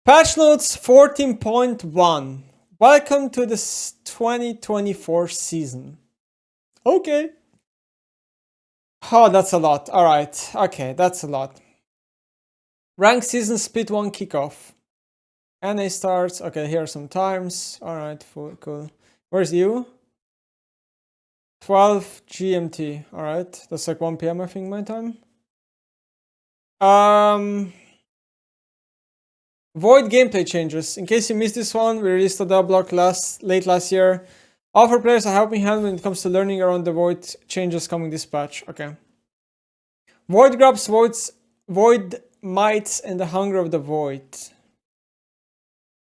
Patch notes 14.1. Welcome to this 2024 season. Okay. Oh, that's a lot. Alright. Okay, that's a lot. Rank season split 1 kickoff. NA starts. Okay, here are some times. Alright, cool. Where's you? 12 GMT. Alright, that's like 1 PM I think my time. Void gameplay changes. In case you missed this one, we released a block late last year. Offer players a helping hand when it comes to learning around the void changes coming this patch. Okay. Void grabs, void mites, and the hunger of the void.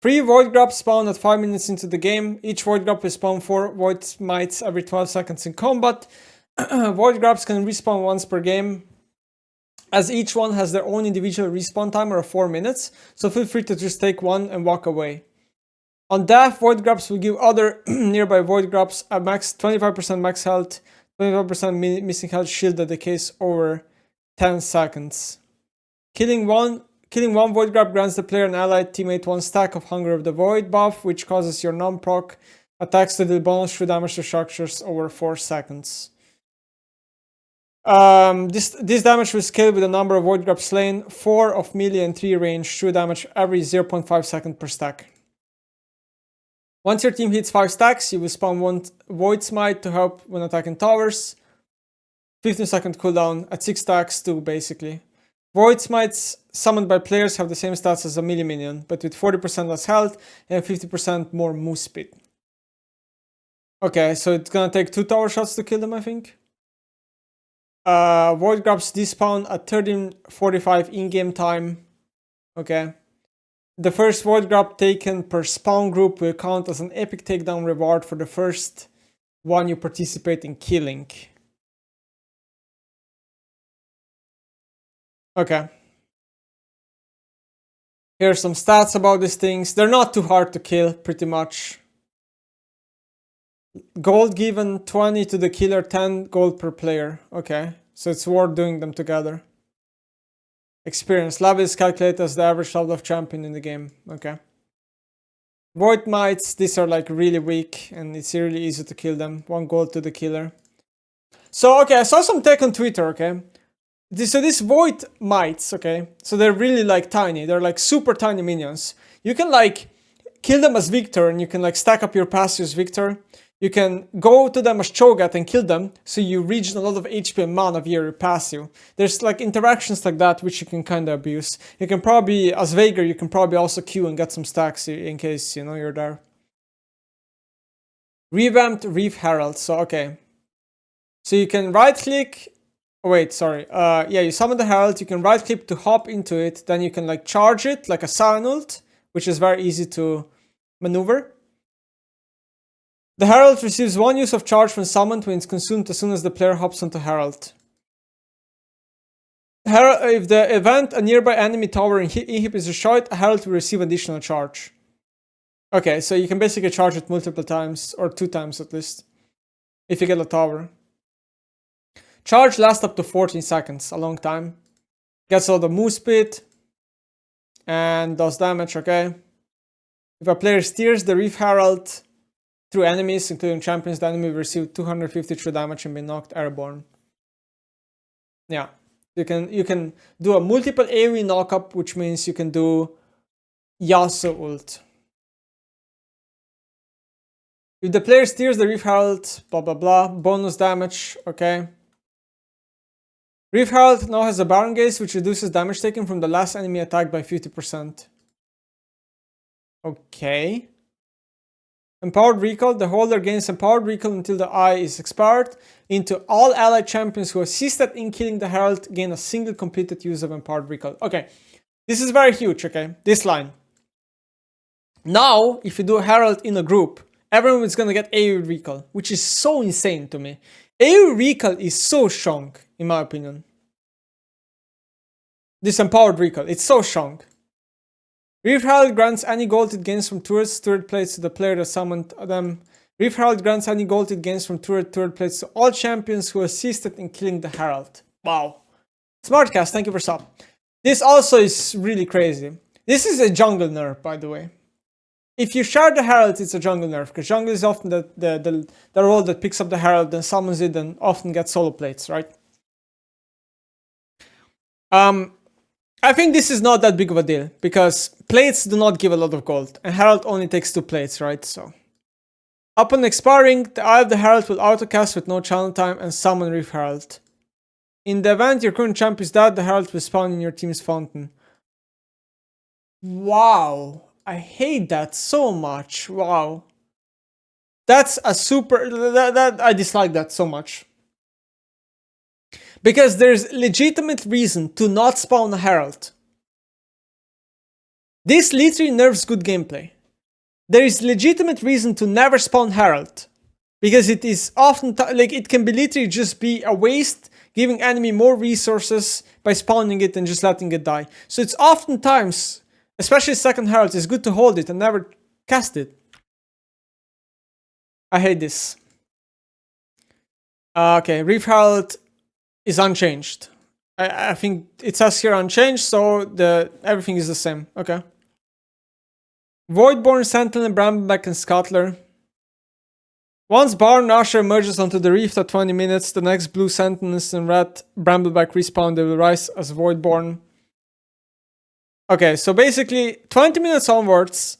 3 void grabs spawn at 5 minutes into the game. Each void grab will spawn 4 void mites every 12 seconds in combat. Void grabs can respawn once per game, as each one has their own individual respawn timer of 4 minutes, so feel free to just take one and walk away. On death, void grabs will give other nearby void grabs a max 25% max health, 25% missing health shield that decays over 10 seconds. Killing one void grab grants the player and allied teammate 1 stack of Hunger of the Void buff, which causes your non-proc attacks to deal bonus true damage to structures over 4 seconds. This damage will scale with the number of void grabs slain, 4 of melee and 3 range true damage every 0.5 seconds per stack. Once your team hits 5 stacks, you will spawn 1 void smite to help when attacking towers. 15-second cooldown at 6 stacks too, basically. Void smites summoned by players have the same stats as a melee minion, but with 40% less health and 50% more move speed. Okay, so it's gonna take 2 tower shots to kill them, I think. Void grabs despawn at 13:45 in-game time. Okay. The first void grab taken per spawn group will count as an epic takedown reward for the first one you participate in killing. Okay. Here are some stats about these things. They're not too hard to kill, pretty much. Gold given 20 to the killer, 10 gold per player. Okay, so it's worth doing them together. Experience. Level is calculated as the average level of champion in the game. Okay. Void mites, these are like really weak and it's really easy to kill them. 1 gold to the killer. So, okay, I saw some tech on Twitter, okay? So these void mites, okay? So they're really like tiny. They're like super tiny minions. You can like kill them as Victor and you can like stack up your passive as Victor. You can go to them as Cho'Gath and kill them, so you regen a lot of HP and mana via your passive. There's like interactions like that which you can kind of abuse. You can probably, as Veigar, you can probably also queue and get some stacks in case, you know, you're there. Revamped Reef Herald, so okay. So you can right click, oh wait, sorry. Yeah, you summon the Herald, you can right click to hop into it, then you can like charge it like a Sion ult, which is very easy to maneuver. The Herald receives 1 use of charge when summoned when it's consumed as soon as the player hops onto Herald. If the event a nearby enemy tower inhib is destroyed, a Herald will receive additional charge. Okay, so you can basically charge it multiple times, or 2 times at least, if you get a tower. Charge lasts up to 14 seconds, a long time. Gets all the move speed, and does damage, okay? If a player steers the Reef Herald through enemies, including champions, the enemy will receive 253 damage and be knocked airborne. Yeah, you can do a multiple AoE knockup, which means you can do Yasuo ult. If the player steers the Reef Herald, blah blah blah, bonus damage, okay. Reef Herald now has a Baron Gaze, which reduces damage taken from the last enemy attack by 50%. Okay. Empowered Recall. The holder gains Empowered Recall until the eye is expired. Into all allied champions who assisted in killing the Herald gain a single completed use of Empowered Recall. Okay, this is very huge, okay? This line. Now, if you do a Herald in a group, everyone is gonna get AoE Recall, which is so insane to me. AoE Recall is so strong, in my opinion. This Empowered Recall, it's so strong. Reef Herald grants any gold it gains from turret plates to the player that summoned them. Reef Herald grants any gold it gains from turret plates to all champions who assisted in killing the Herald. Wow. Smartcast, thank you for sub. This also is really crazy. This is a jungle nerf, by the way. If you shard the Herald, it's a jungle nerf, because jungle is often the role that picks up the Herald and summons it and often gets solo plates, right? I think this is not that big of a deal, because plates do not give a lot of gold, and Herald only takes 2 plates, right? So, upon expiring, the Eye of the Herald will autocast with no channel time and summon Reef Herald. In the event your current champ is dead, the Herald will spawn in your team's fountain. Wow. I hate that so much. Wow. That's a super... I dislike that so much. Because there's legitimate reason to not spawn a Herald. This literally nerfs good gameplay. There is legitimate reason to never spawn Herald. Because it is often... like, it can be literally just be a waste, giving enemy more resources by spawning it and just letting it die. So it's oftentimes... especially second Herald, it's good to hold it and never cast it. I hate this. Okay, Reef Herald is unchanged. I think it says here unchanged, so everything is the same. Okay. Voidborn, Sentinel, Brambleback, and Scuttler. Once Baron Usher emerges onto the Reef at 20 minutes, the next blue Sentinels and red Brambleback respawn. They will rise as Voidborn. Okay, so basically, 20 minutes onwards,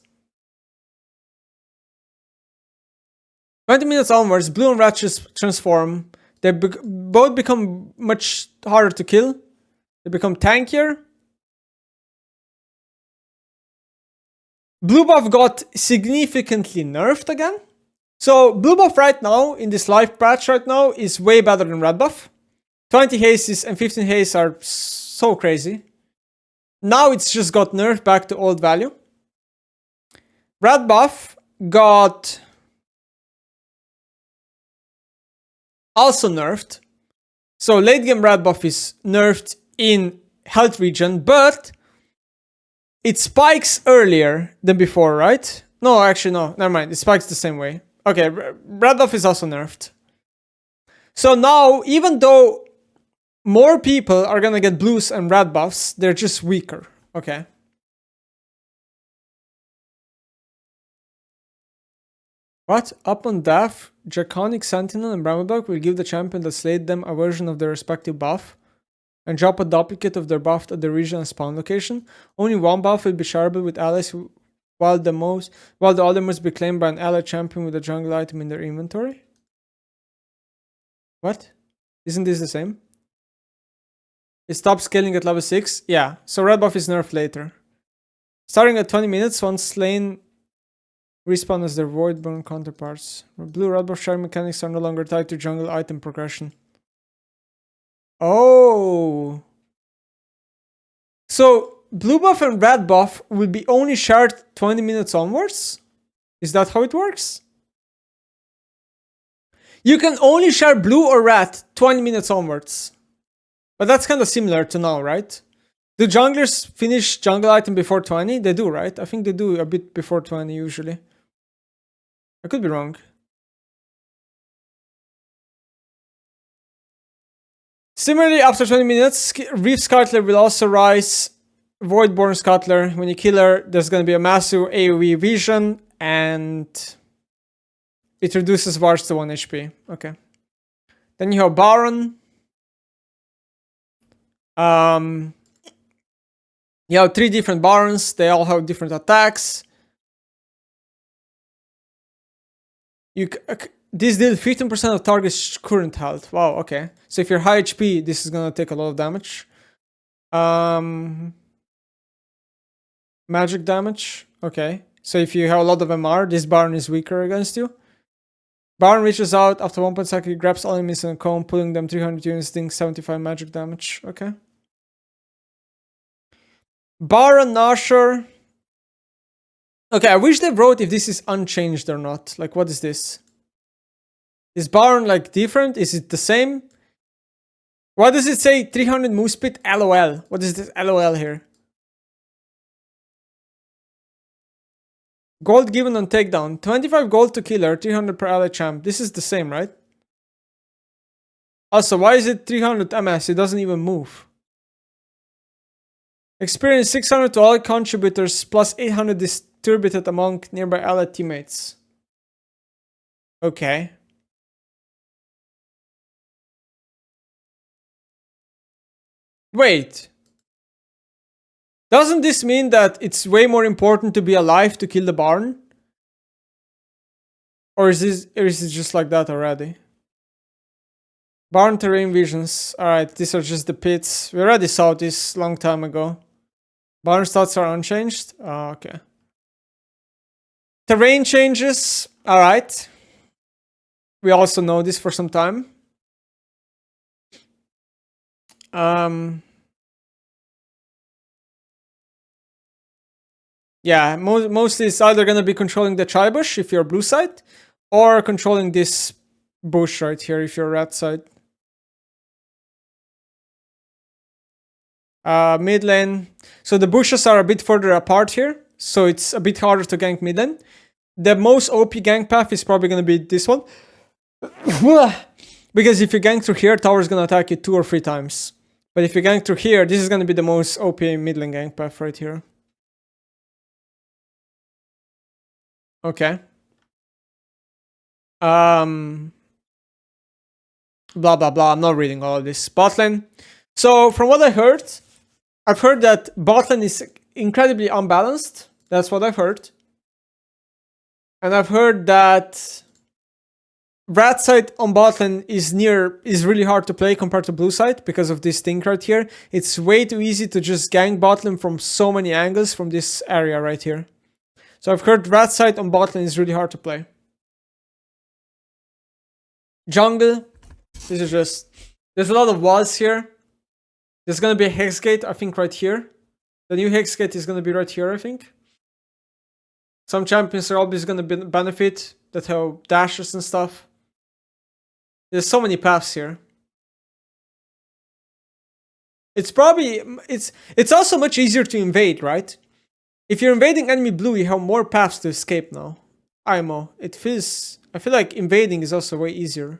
blue and red just transform. They both become much harder to kill. They become tankier. Blue buff got significantly nerfed again. So blue buff right now, in this live patch right now, is way better than red buff. 20 hastes and 15 hastes are so crazy. Now it's just got nerfed back to old value. Red buff got also nerfed. So late game red buff is nerfed in health regen, but it spikes earlier than before, right? No, actually no, never mind. It spikes the same way. Okay, red buff is also nerfed. So now, even though more people are gonna get blues and red buffs, they're just weaker. Okay. What? Upon death, Draconic Sentinel and Brambleback will give the champion that slayed them a version of their respective buff and drop a duplicate of their buff at the regional spawn location. Only one buff will be shareable with allies, while the other must be claimed by an allied champion with a jungle item in their inventory. What? Isn't this the same? It stops scaling at level 6? Yeah, so red buff is nerfed later. Starting at 20 minutes, once slain, respawn as their Voidborn counterparts. Blue red buff sharing mechanics are no longer tied to jungle item progression. Oh! So, blue buff and red buff will be only shared 20 minutes onwards? Is that how it works? You can only share blue or red 20 minutes onwards. But that's kind of similar to now, right? Do junglers finish jungle item before 20? They do, right? I think they do a bit before 20 usually. I could be wrong. Similarly, after 20 minutes, Reef Scuttler will also rise. Voidborn Scuttler. When you kill her, there's going to be a massive AoE vision, and it reduces Vars to 1 HP. Okay. Then you have Baron. You have 3 different Barons. They all have different attacks. This deals 15% of target's current health. Wow, okay. So if you're high HP, this is gonna take a lot of damage. Magic damage. Okay. So if you have a lot of MR, this Baron is weaker against you. Baron reaches out after 1 point cycle, grabs all enemies in a cone, pulling them 300 units, dealing 75 magic damage. Okay. Baron Nashor. Okay, I wish they wrote if this is unchanged or not. Like, what is this? Is Baron, like, different? Is it the same? Why does it say 300 move speed? LOL. What is this LOL here? Gold given on takedown. 25 gold to killer, 300 per ally champ. This is the same, right? Also, why is it 300 MS? It doesn't even move. Experience 600 to all contributors plus 800 distributed among nearby allied teammates. Okay. Wait. Doesn't this mean that it's way more important to be alive to kill the barn? Or is it just like that already? Barn terrain visions. Alright, these are just the pits. We already saw this long time ago. Barn stats are unchanged. Oh, okay. Terrain changes. Alright. We also know this for some time. Yeah, mostly it's either gonna be controlling the tri-bush if you're blue side, or controlling this bush right here if you're red side. Mid lane. So the bushes are a bit further apart here, so it's a bit harder to gank mid lane. The most OP gank path is probably gonna be this one. Because if you gank through here, tower is gonna attack you 2 or 3 times. But if you gank through here, this is gonna be the most OP mid lane gank path right here. Okay. Blah blah blah. I'm not reading all of this. Bot lane. So from what I heard, I've heard that bot lane is incredibly unbalanced. That's what I've heard. And I've heard that red side on bot lane is really hard to play compared to blue side because of this thing right here. It's way too easy to just gank bot lane from so many angles from this area right here. So I've heard red side on bot lane is really hard to play. Jungle. This is just... There's a lot of walls here. There's gonna be a hex gate, I think, right here. The new hex gate is gonna be right here, I think. Some champions are always gonna benefit that have dashes and stuff. There's so many paths here. It's probably... It's also much easier to invade, right? If you're invading enemy blue, you have more paths to escape now. IMO. It feels... I feel like invading is also way easier.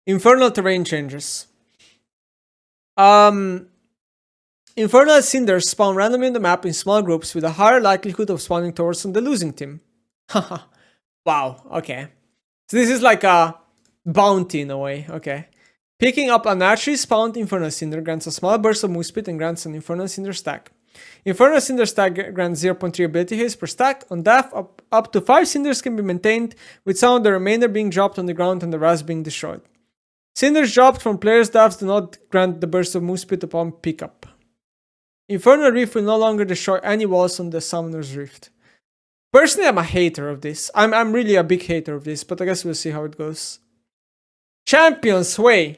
Infernal terrain changes. Infernal cinders spawn randomly on the map in small groups with a higher likelihood of spawning towards the losing team. Haha. Wow, okay. So this is like a bounty in a way, okay. Picking up a naturally spawned Infernal Cinder grants a small burst of move speed and grants an Infernal Cinder stack. Infernal Cinder stack grants 0.3 ability haste per stack. On death, up to 5 cinders can be maintained, with some of the remainder being dropped on the ground and the rest being destroyed. Cinders dropped from players' deaths do not grant the burst of move speed upon pickup. Infernal Rift will no longer destroy any walls on the Summoner's Rift. Personally, I'm a hater of this. I'm really a big hater of this, but I guess we'll see how it goes. Champions Hui.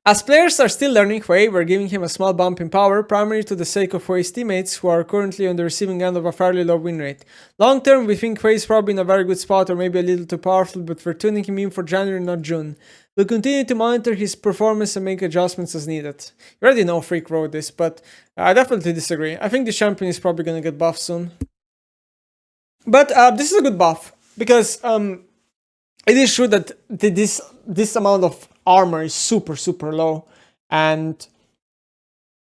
As players are still learning Hui, we're giving him a small bump in power, primarily to the sake of Hui's teammates, who are currently on the receiving end of a fairly low win rate. Long term, we think Hui is probably in a very good spot, or maybe a little too powerful, but we're tuning him in for January, not June. We'll continue to monitor his performance and make adjustments as needed. You already know Freak wrote this, but I definitely disagree. I think the champion is probably gonna get buffed soon. But this is a good buff, because it is true that this amount of armor is super low, and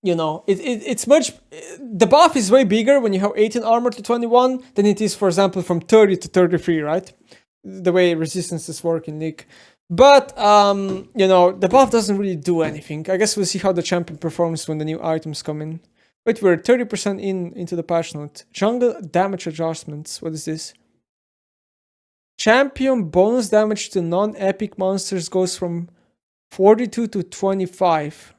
you know it's much... The buff is way bigger when you have 18 armor to 21 than it is, for example, from 30 to 33, right? The way resistances work in League. But you know, the buff doesn't really do anything. I guess we'll see how the champion performs when the new items come in. Wait, we're 30% into the patch note. Jungle damage adjustments. What is this? Champion bonus damage to non-epic monsters goes from 42 to 25.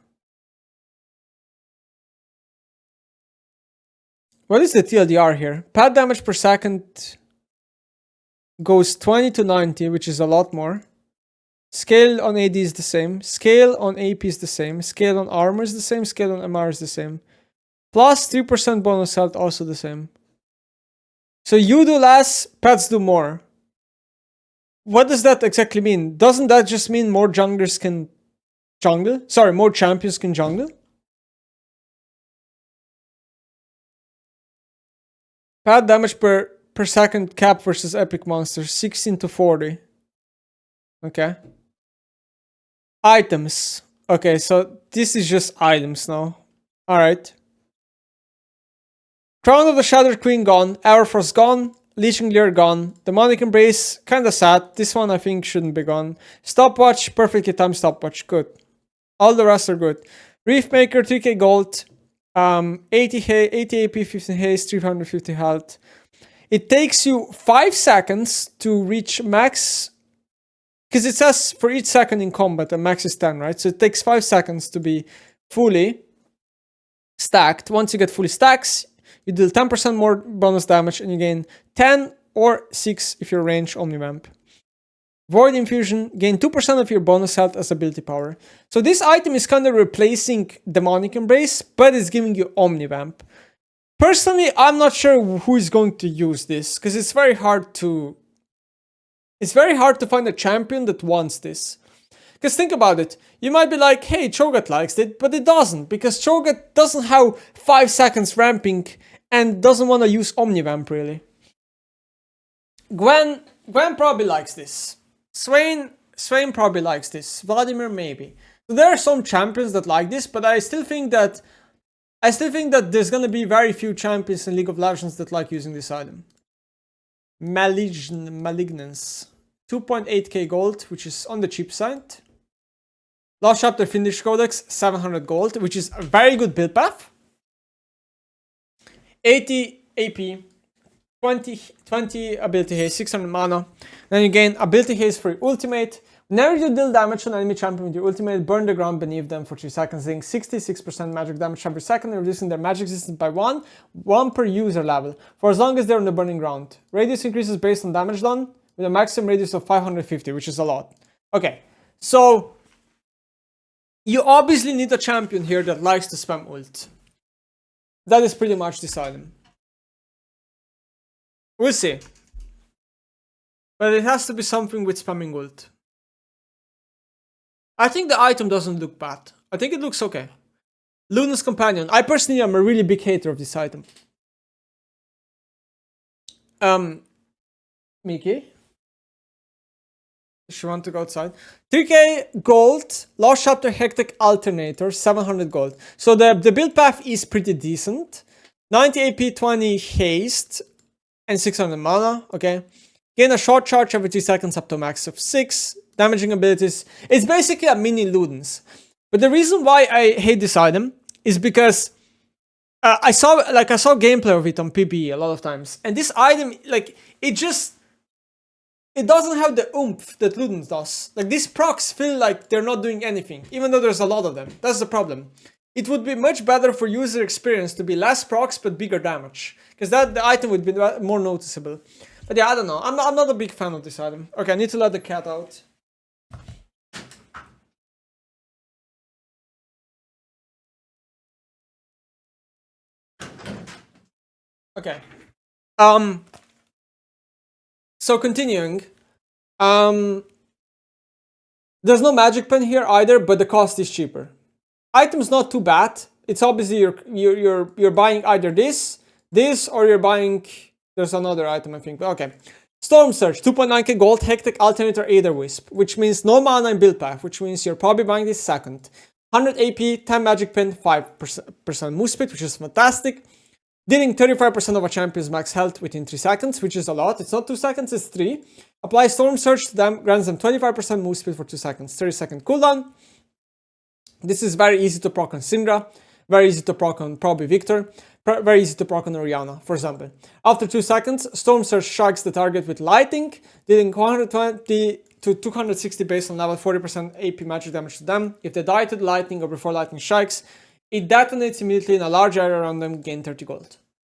What is the TLDR here? Pad damage per second goes 20 to 90, which is a lot more. Scale on AD is the same. Scale on AP is the same. Scale on armor is the same. Scale on MR is the same. Plus 3% bonus health also the same. So you do less, pads do more. What does that exactly mean? Doesn't that just mean more junglers can jungle? Sorry, more champions can jungle? Pad damage per second cap versus epic monsters, 16 to 40. Okay. Items. Okay, so this is just items now. Alright. Crown of the Shattered Queen gone. Everfrost gone. Leeching Leer gone. Demonic Embrace, kinda sad. This one I think shouldn't be gone. Stopwatch, perfectly timed stopwatch. Good. All the rest are good. Reef Maker, 3k gold. 80 AP, 15 haste, 350 health. It takes you 5 seconds to reach max. Because it says for each second in combat, and max is 10, right? So it takes 5 seconds to be fully stacked. Once you get fully stacked, you deal 10% more bonus damage and you gain 10 or 6 if you're range Omnivamp. Void Infusion, gain 2% of your bonus health as ability power. So this item is kind of replacing Demonic Embrace, but it's giving you Omnivamp. Personally, I'm not sure who is going to use this, because it's very hard to find a champion that wants this. Because think about it, you might be like, hey, Cho'Gath likes it, but it doesn't, because Cho'Gath doesn't have 5 seconds ramping and doesn't want to use Omnivamp really. Gwen probably likes this. Swain probably likes this. Vladimir maybe. So there are some champions that like this, but I still think that there's gonna be very few champions in League of Legends that like using this item. Malignance. 2.8k gold, which is on the cheap side. Last chapter finish codex, 700 gold, which is a very good build path. 80 AP, 20 ability haste, 600 mana. Then you gain ability haste for your ultimate. Whenever you deal damage on enemy champion with your ultimate, burn the ground beneath them for 3 seconds, dealing 66% magic damage every second, and reducing their magic resistance by 1 per user level, for as long as they're on the burning ground. Radius increases based on damage done, with a maximum radius of 550, which is a lot. Okay, so you obviously need a champion here that likes to spam ult. That is pretty much this item. We'll see. But it has to be something with spamming ult. I think the item doesn't look bad. I think it looks okay. Luna's Companion. I personally am a really big hater of this item. Miki? She want to go outside. 3k gold. Last chapter Hectic Alternator. 700 gold. So the build path is pretty decent. 90 AP, 20 haste. And 600 mana. Okay. Gain a short charge every 3 seconds up to a max of 6. Damaging abilities. It's basically a mini Ludens. But the reason why I hate this item is because I saw gameplay of it on PBE a lot of times. And this item, like, it doesn't have the oomph that Ludens does. Like, these procs feel like they're not doing anything, even though there's a lot of them. That's the problem. It would be much better for user experience to be less procs but bigger damage. Because the item would be more noticeable. But yeah, I don't know. I'm not a big fan of this item. Okay, I need to let the cat out. Okay. So continuing. There's no magic pen here either, but the cost is cheaper. Item's not too bad. It's obviously you're buying either this, or you're buying. There's another item I think. Okay. Storm Surge, 2.9k gold, Hectic Alternator Aether Wisp, which means no mana in build path, which means you're probably buying this second. 100 AP, 10 magic pin, 5% move speed, which is fantastic. Dealing 35% of a champion's max health within 3 seconds, which is a lot. It's not 2 seconds, it's 3. Apply Storm Surge to them, grants them 25% move speed for 2 seconds. 30-second cooldown. This is very easy to proc on Syndra. Very easy to proc on probably Victor. Very easy to proc on Orianna, for example. After 2 seconds, Storm Surge strikes the target with Lightning, dealing 120 to 260 based on level, 40% AP magic damage to them. If they die to the Lightning or before Lightning strikes, it detonates immediately in a large area around them, gain 30 gold.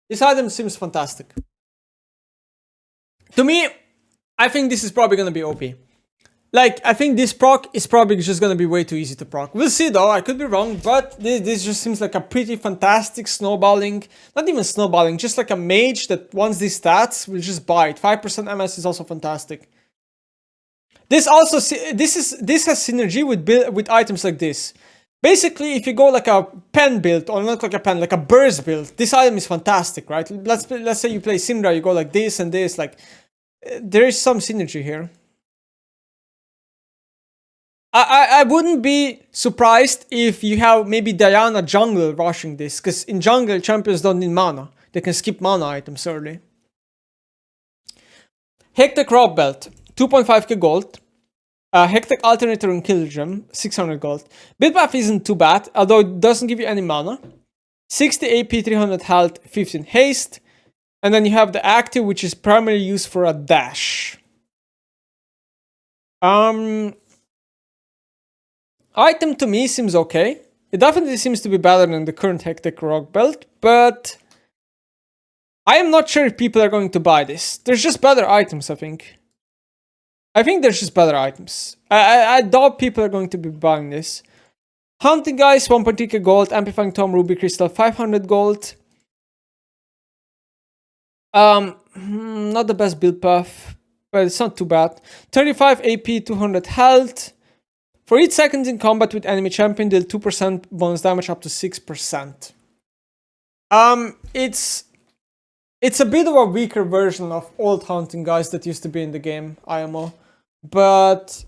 This item seems fantastic. To me, I think this is probably going to be OP. Like, I think this proc is probably just going to be way too easy to proc. We'll see though, I could be wrong, but this just seems like a pretty fantastic snowballing. Not even snowballing, just like a mage that wants these stats will just buy it. 5% MS is also fantastic. This has synergy with items like this. Basically, if you go like a pen build, or not like a pen, like a burst build, this item is fantastic, right? Let's say you play Syndra, you go like this and this, like, there is some synergy here. I wouldn't be surprised if you have maybe Diana jungle rushing this, because in jungle, champions don't need mana. They can skip mana items early. Hectic Rob Belt, 2.5k gold. Hectic Alternator and Kill Gem, 600 gold. Build path isn't too bad, although it doesn't give you any mana. 60 AP, 300 health, 15 haste. And then you have the active, which is primarily used for a dash. Item to me seems okay. It definitely seems to be better than the current Hectic Rock Belt, but I am not sure if people are going to buy this. There's just better items, I think. I think there's just better items. I doubt people are going to be buying this. Hunting Guys, 1.3k gold. Amplifying Tom, Ruby Crystal, 500 gold. Not the best build path, but it's not too bad. 35 AP, 200 health. For each second in combat with enemy champion, deal 2% bonus damage up to 6%. It's a bit of a weaker version of old Hunting Guys that used to be in the game, IMO. But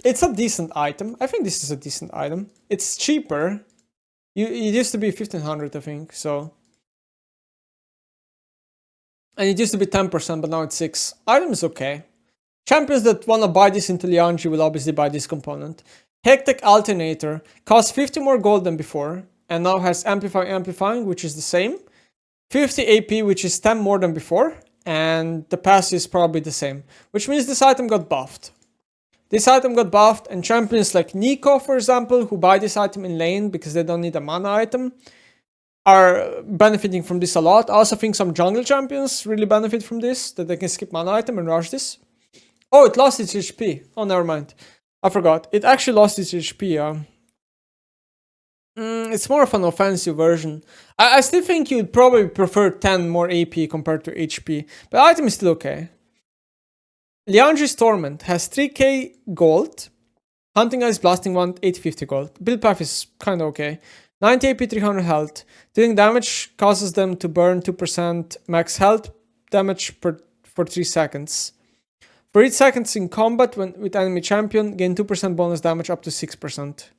it's a decent item. I think this is a decent item. It's cheaper. It used to be 1500, I think, so. And it used to be 10%, but now it's 6. Item is okay. Champions that want to buy this into Lianji will obviously buy this component. Hectic Alternator costs 50 more gold than before, and now has Amplifying, which is the same. 50 AP, which is 10 more than before, and the passive is probably the same, which means this item got buffed. This item got buffed, and champions like Nico, for example, who buy this item in lane because they don't need a mana item, are benefiting from this a lot. I also think some jungle champions really benefit from this, that they can skip mana item and rush this. Oh, it lost its HP. Oh, never mind. I forgot. It actually lost its HP, it's more of an offensive version. I still think you'd probably prefer 10 more AP compared to HP, but the item is still okay. Lianji's Torment has 3k gold. Hunting Guys Blasting Wand, 850 gold. Build path is kinda okay. 90 AP, 300 health. Dealing damage causes them to burn 2% max health damage for 3 seconds. For each seconds in combat with enemy champion, gain 2% bonus damage up to 6%.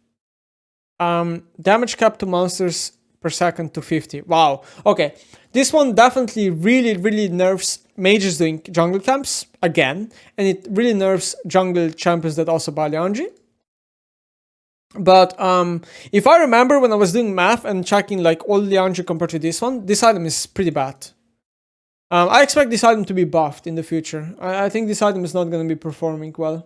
Damage cap to monsters per second to 50. Wow. Okay. This one definitely really nerfs mages doing jungle camps again. And it really nerfs jungle champions that also buy Lianji. But if I remember when I was doing math and checking like all Lianji compared to this one, this item is pretty bad. I expect this item to be buffed in the future. I think this item is not going to be performing well.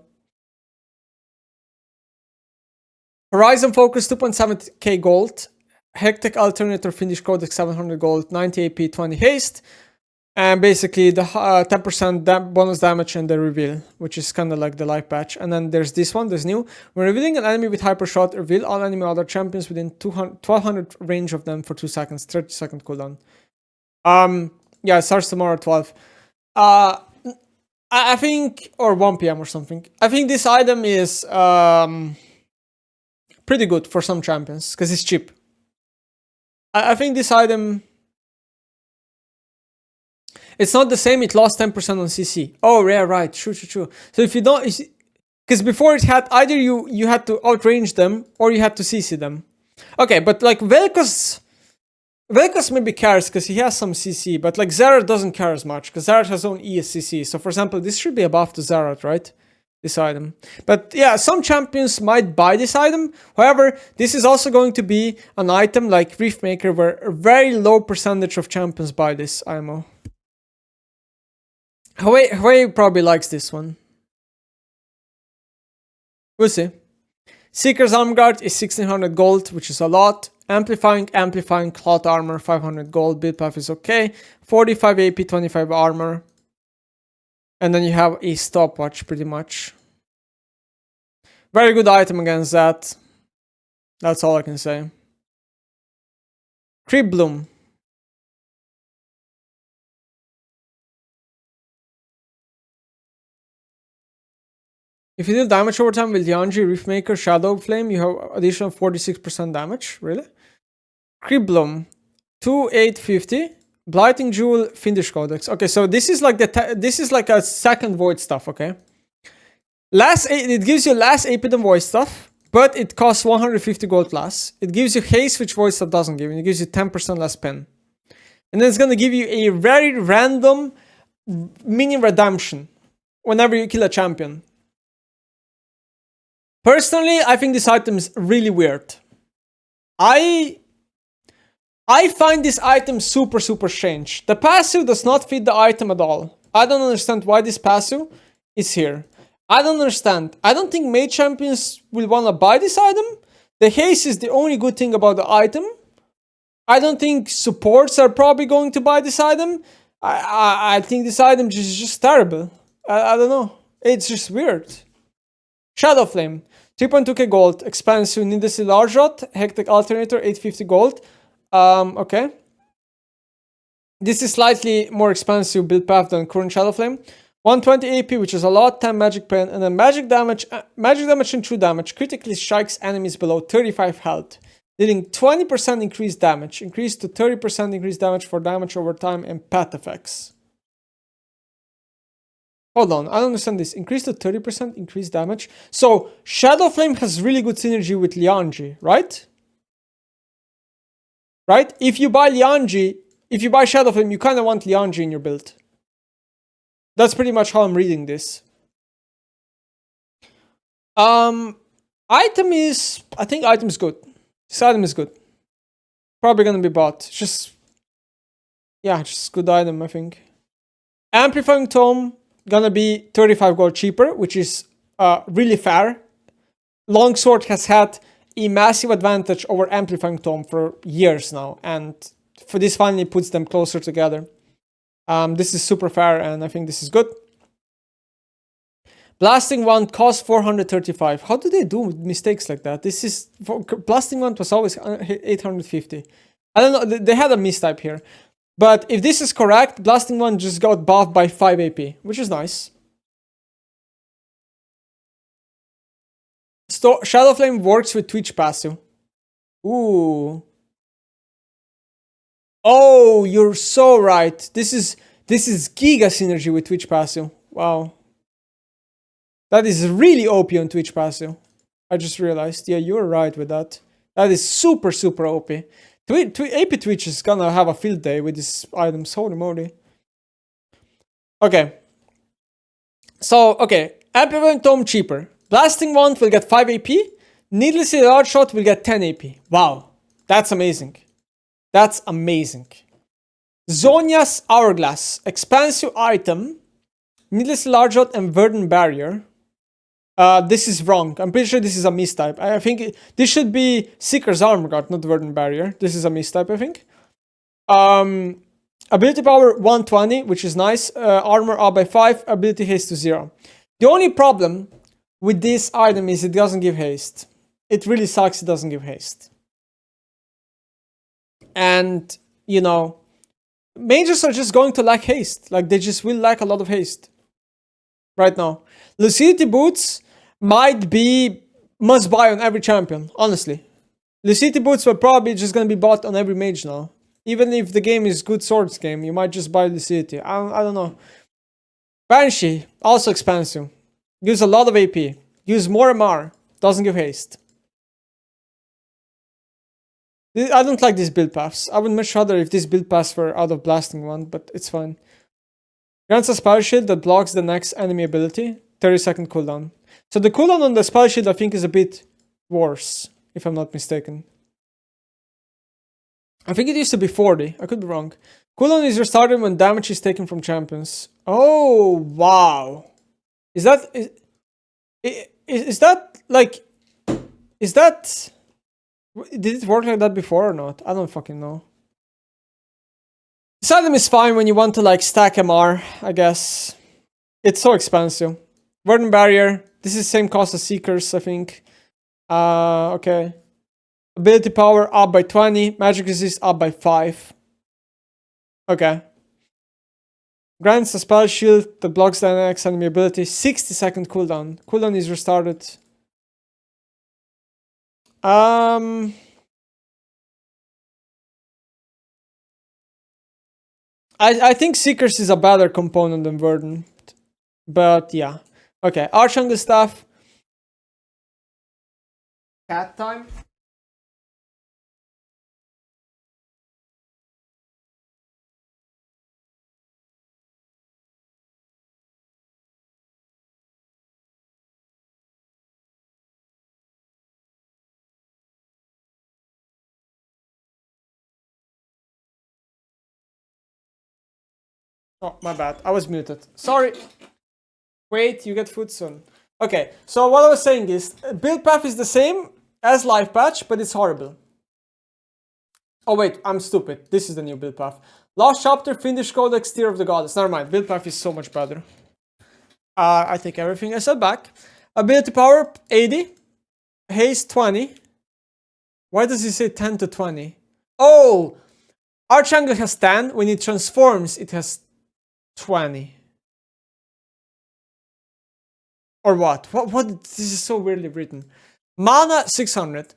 Horizon Focus, 2.7k gold. Hectic Alternator Finish Codex, 700 gold, 90 AP, 20 haste. And basically the 10% bonus damage and the reveal, which is kind of like the life patch. And then there's this one, there's new. When revealing an enemy with Hyper Shot, reveal all enemy other champions within 1200 range of them for 2 seconds, 30-second cooldown. Yeah, it starts tomorrow at 12. I think, or 1 PM or something. I think this item is pretty good for some champions, because it's cheap. I think this item... It's not the same, it lost 10% on CC. Oh, yeah, right, true. So if you don't... Because before it had, either you had to outrange them, or you had to CC them. Okay, but like Vel'Koz maybe cares, because he has some CC, but like Xerath doesn't care as much, because Xerath has own ESCC. So for example, this should be a buff to Xerath, right? This item. But yeah, some champions might buy this item. However, this is also going to be an item like Riftmaker, where a very low percentage of champions buy this IMO. Hui probably likes this one. We'll see. Seeker's Armguard is 1600 gold, which is a lot. Amplifying Cloth Armor, 500 gold. Build path is okay. 45 AP, 25 armor. And then you have a stopwatch, pretty much. Very good item against that. That's all I can say. Creep Bloom. If you deal damage over time with Lianji, Riftmaker, Shadow Flame, you have additional 46% damage. Really? Creep Bloom. 2850. Blighting Jewel, Fiendish Codex. Okay, so this is like this is like a second void stuff, okay? It gives you less AP than voice stuff, but it costs 150 gold less. It gives you haste, which voice stuff doesn't give you. It gives you 10% less pin. And then it's gonna give you a very random mini redemption whenever you kill a champion. Personally, I think this item is really weird. I find this item super strange. The passive does not fit the item at all. I don't understand why this passive is here. I don't understand. I don't think mage champions will want to buy this item. The haste is the only good thing about the item. I don't think supports are probably going to buy this item. I think this item is just terrible. I don't know. It's just weird. Shadow Flame. 3.2k gold. Expansive. Needlessly Large Rot. Hectic Alternator. 850 gold. Okay. This is slightly more expensive build path than current Shadow Flame. 120 AP, which is a lot, 10 magic pen, and then magic damage and true damage critically strikes enemies below 35 health, dealing 20% increased damage, increased to 30% increased damage for damage over time and path effects. Hold on, I don't understand this. Increased to 30% increased damage. So Shadow Flame has really good synergy with Lianji, right? Right? If you buy Shadow Flame, you kind of want Lianji in your build. That's pretty much how I'm reading this. I think item is good. This item is good. Probably gonna be bought. Just good item, I think. Amplifying Tome, gonna be 35 gold cheaper, which is really fair. Longsword has had a massive advantage over Amplifying Tome for years now, and for this finally puts them closer together. This is super fair, and I think this is good. Blasting Wand costs 435. How do they do mistakes like that? Blasting Wand was always 850. I don't know, they had a mistype here. But if this is correct, Blasting Wand just got buffed by 5 AP, which is nice. Shadow Flame works with Twitch passive. Ooh. Oh, you're so right. This is Giga synergy with Twitch passive. Wow. That is really OP on Twitch passive. I just realized. Yeah, you're right with that. That is super OP. AP Twitch is gonna have a field day with these items. Holy moly. Okay. So, okay. Amplifying Tome cheaper. Blasting Wand will get 5 AP. Needlessly Large Shot will get 10 AP. Wow. That's amazing. That's amazing. Zonia's Hourglass. Expansive item. Needlessly Large Shot and Verdant Barrier. This is wrong. I'm pretty sure this is a mistype. I think this should be Seeker's Armor Guard, not Verdant Barrier. This is a mistype, I think. Ability power 120, which is nice. Armor up by 5. Ability haste to 0. The only problem with this item is it doesn't give haste. It really sucks it doesn't give haste. And, you know, mages are just going to lack haste. Like, they just will lack a lot of haste. Right now. Lucidity Boots might be must buy on every champion, honestly. Lucidity Boots are probably just gonna be bought on every mage now. Even if the game is good swords game, you might just buy Lucidity. I don't know. Banshee, also expensive. Gives a lot of AP. Gives more MR. Doesn't give haste. I don't like these build paths. I would much rather if these build paths were out of Blasting Wand, but it's fine. Grants a spell shield that blocks the next enemy ability. 30-second cooldown. So the cooldown on the spell shield I think is a bit worse, if I'm not mistaken. I think it used to be 40. I could be wrong. Cooldown is restarted when damage is taken from champions. Oh, wow. Is that like... Is that... Did it work like that before or not? I don't fucking know. This item is fine when you want to like stack MR, I guess. It's so expensive. Verdant Barrier. This is same cost as Seekers, I think. Okay. Ability power up by 20. Magic resist up by 5. Okay. Grants a spell shield that blocks the next enemy ability. 60-second cooldown. Cooldown is restarted. I think Seekers is a better component than Verdant. But yeah. Okay, Archangel stuff. Cat time. Oh, my bad. I was muted. Sorry. Wait, you get food soon. Okay, so what I was saying is, build path is the same as life patch, but it's horrible. Oh wait, I'm stupid. This is the new build path. Last chapter, finish codex, Tear of the Goddess. Never mind, build path is so much better. I take everything I said back. Ability power, 80. Haste, 20. Why does he say 10 to 20? Oh! Archangel has 10. When it transforms, it has 20. Or what? What? This is so weirdly written. Mana, 600.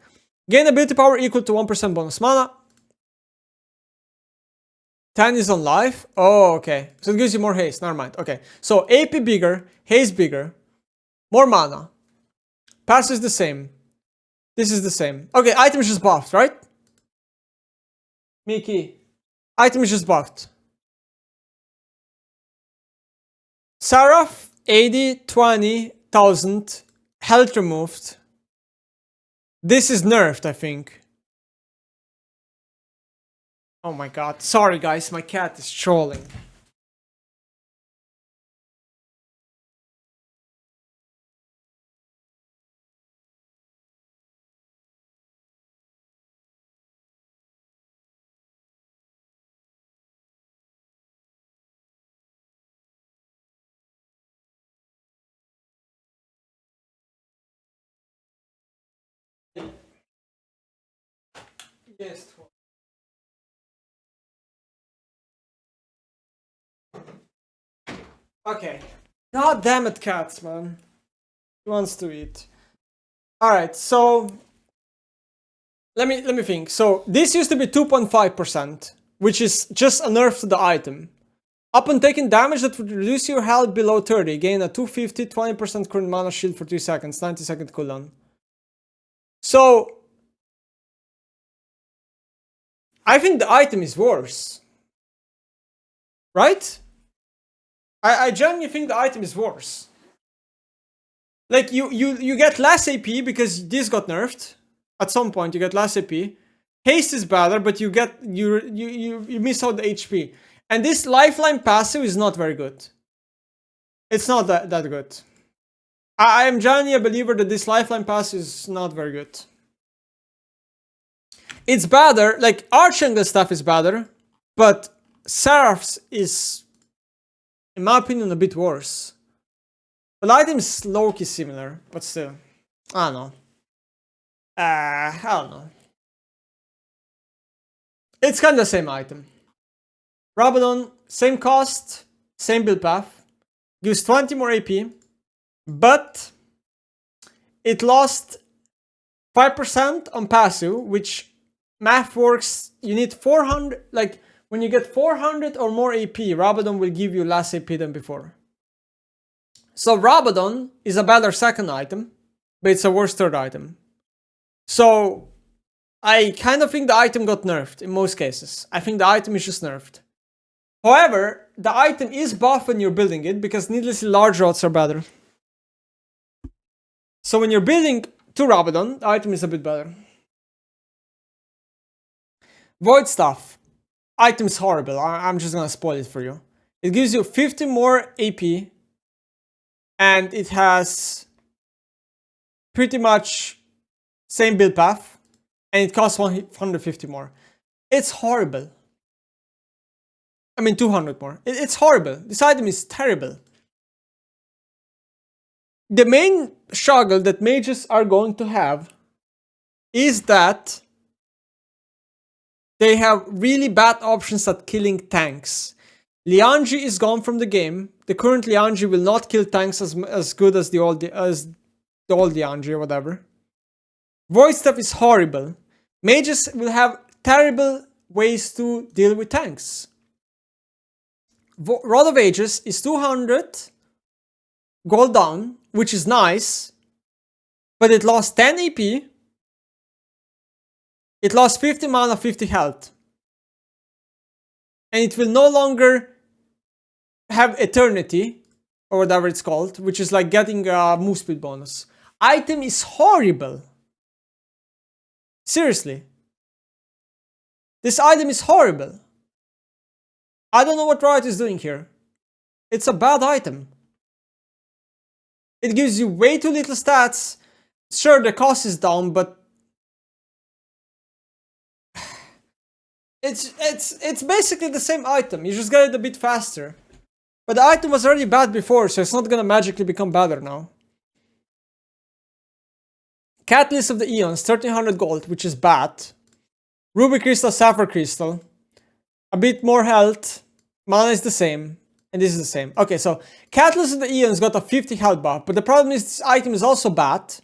Gain ability power equal to 1% bonus mana. 10 is on life. Oh, okay. So it gives you more haste. Never mind. Okay. So AP bigger, haste bigger, more mana. Pass is the same. This is the same. Okay, item is just buffed, right? Mickey. Item is just buffed. Seraph, 80, 20,000. Health removed. This is nerfed, I think. Oh my god. Sorry guys, my cat is trolling. Yes. Okay. God damn it, cats, man. He wants to eat. Alright, so let me think. So this used to be 2.5%, which is just a nerf to the item. Upon taking damage that would reduce your health below 30, gain a 250, 20% current mana shield for 3 seconds, 90-second cooldown. So I think the item is worse. Right? I genuinely think the item is worse. Like you get less AP because this got nerfed. At some point you get less AP. Haste is better, but you miss out the HP. And this lifeline passive is not very good. It's not that good. I am genuinely a believer that this lifeline passive is not very good. It's better, like Archangel stuff is better, but Seraph's is, in my opinion, a bit worse. But the item is low-key similar, but still. I don't know. I don't know. It's kind of the same item. Rabadon, same cost, same build path. Gives 20 more AP, but it lost 5% on passive, which math works. You need 400, like when you get 400 or more AP, Rabadon will give you less AP than before. So Rabadon is a better second item, but it's a worse third item. So I kind of think the item got nerfed in most cases. I think the item is just nerfed. However, the item is buffed when you're building it because needlessly large rods are better. So when you're building to Rabadon, the item is a bit better. Void stuff. Item is horrible. I'm just gonna spoil it for you. It gives you 50 more AP. And it has pretty much same build path. And it costs 150 more. It's horrible. I mean 200 more. It's horrible. This item is terrible. The main struggle that mages are going to have is that they have really bad options at killing tanks. Lianji is gone from the game. The current Lianji will not kill tanks as good as the old Lianji or whatever. Void stuff is horrible. Mages will have terrible ways to deal with tanks. Rod of Ages is 200 gold down, which is nice, but it lost 10 AP. It lost 50 mana, 50 health. And it will no longer have eternity, or whatever it's called, which is like getting a move speed bonus. Item is horrible. Seriously. This item is horrible. I don't know what Riot is doing here. It's a bad item. It gives you way too little stats. Sure, the cost is down, but it's basically the same item. You just get it a bit faster. But the item was already bad before, so it's not gonna magically become better now. Catalyst of the Eons, 1300 gold, which is bad. Ruby Crystal, Sapphire Crystal. A bit more health. Mana is the same. And this is the same. Okay, so Catalyst of the Eons got a 50 health buff, but the problem is this item is also bad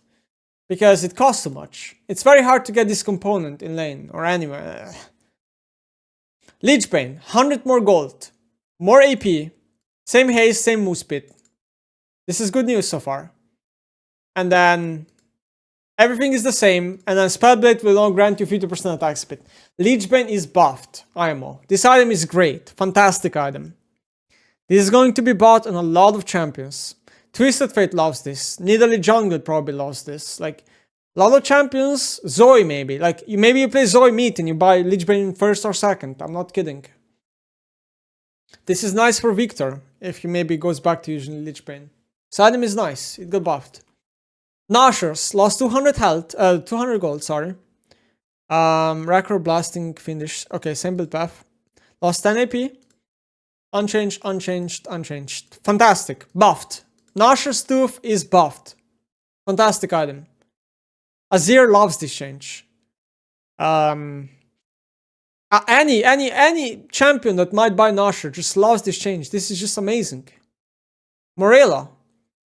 because it costs too much. It's very hard to get this component in lane or anywhere. Lich Bane, 100 more gold, more AP, same haste, same move speed. This is good news so far. And then everything is the same, and then Spellblade will now grant you 50% attack speed. Lich Bane is buffed, IMO. This item is great, fantastic item. This is going to be bought on a lot of champions. Twisted Fate loves this. Nidalee Jungle probably loves this. Like, a lot of champions, Zoe maybe. Like, maybe you play Zoe mid and you buy Lich Bane first or second. I'm not kidding. This is nice for Victor, if he maybe goes back to using Lich Bane. This item is nice. It got buffed. Nashers lost 200 health, 200 gold, sorry. Record blasting finish. Okay, same build path. Lost 10 AP. Unchanged, unchanged, unchanged. Fantastic. Buffed. Nasher's Tooth is buffed. Fantastic item. Azir loves this change. Any champion that might buy Nasher just loves this change. This is just amazing. Morella,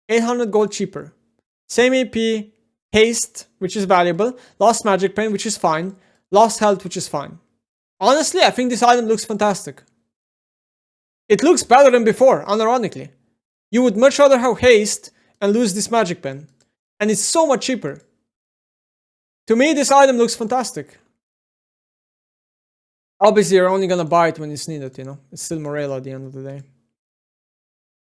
800 gold cheaper. Same AP, haste, which is valuable. Lost magic pain, which is fine. Lost health, which is fine. Honestly, I think this item looks fantastic. It looks better than before, unironically. You would much rather have haste and lose this magic pen. And it's so much cheaper. To me, this item looks fantastic. Obviously, you're only gonna buy it when it's needed, you know. It's still Morella at the end of the day.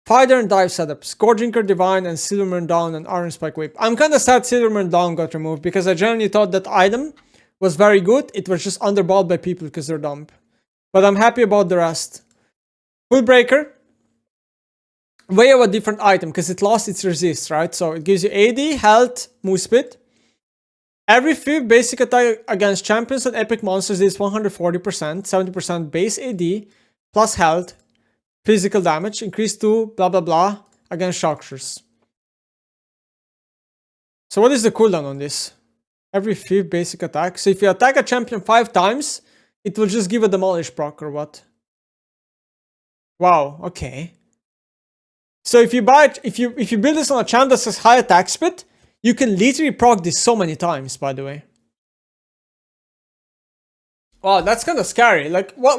Fighter and dive setups. Scourginker Divine and Silverman Down and Iron Spike Whip. I'm kinda sad Silverman Down got removed because I genuinely thought that item was very good. It was just underballed by people because they're dumb. But I'm happy about the rest. Fullbreaker. Way of a different item because it lost its resist, right? So it gives you AD, health, move speed. Every 5th basic attack against champions and epic monsters is 140%, 70% base AD, plus health, physical damage, increased to blah blah blah against shockers. So what is the cooldown on this? Every 5th basic attack. So if you attack a champion 5 times, it will just give a demolish proc or what? Wow, okay. So if you buy it, if you build this on a champ that says high attack speed, you can literally proc this so many times, by the way. Wow, that's kind of scary. Like, what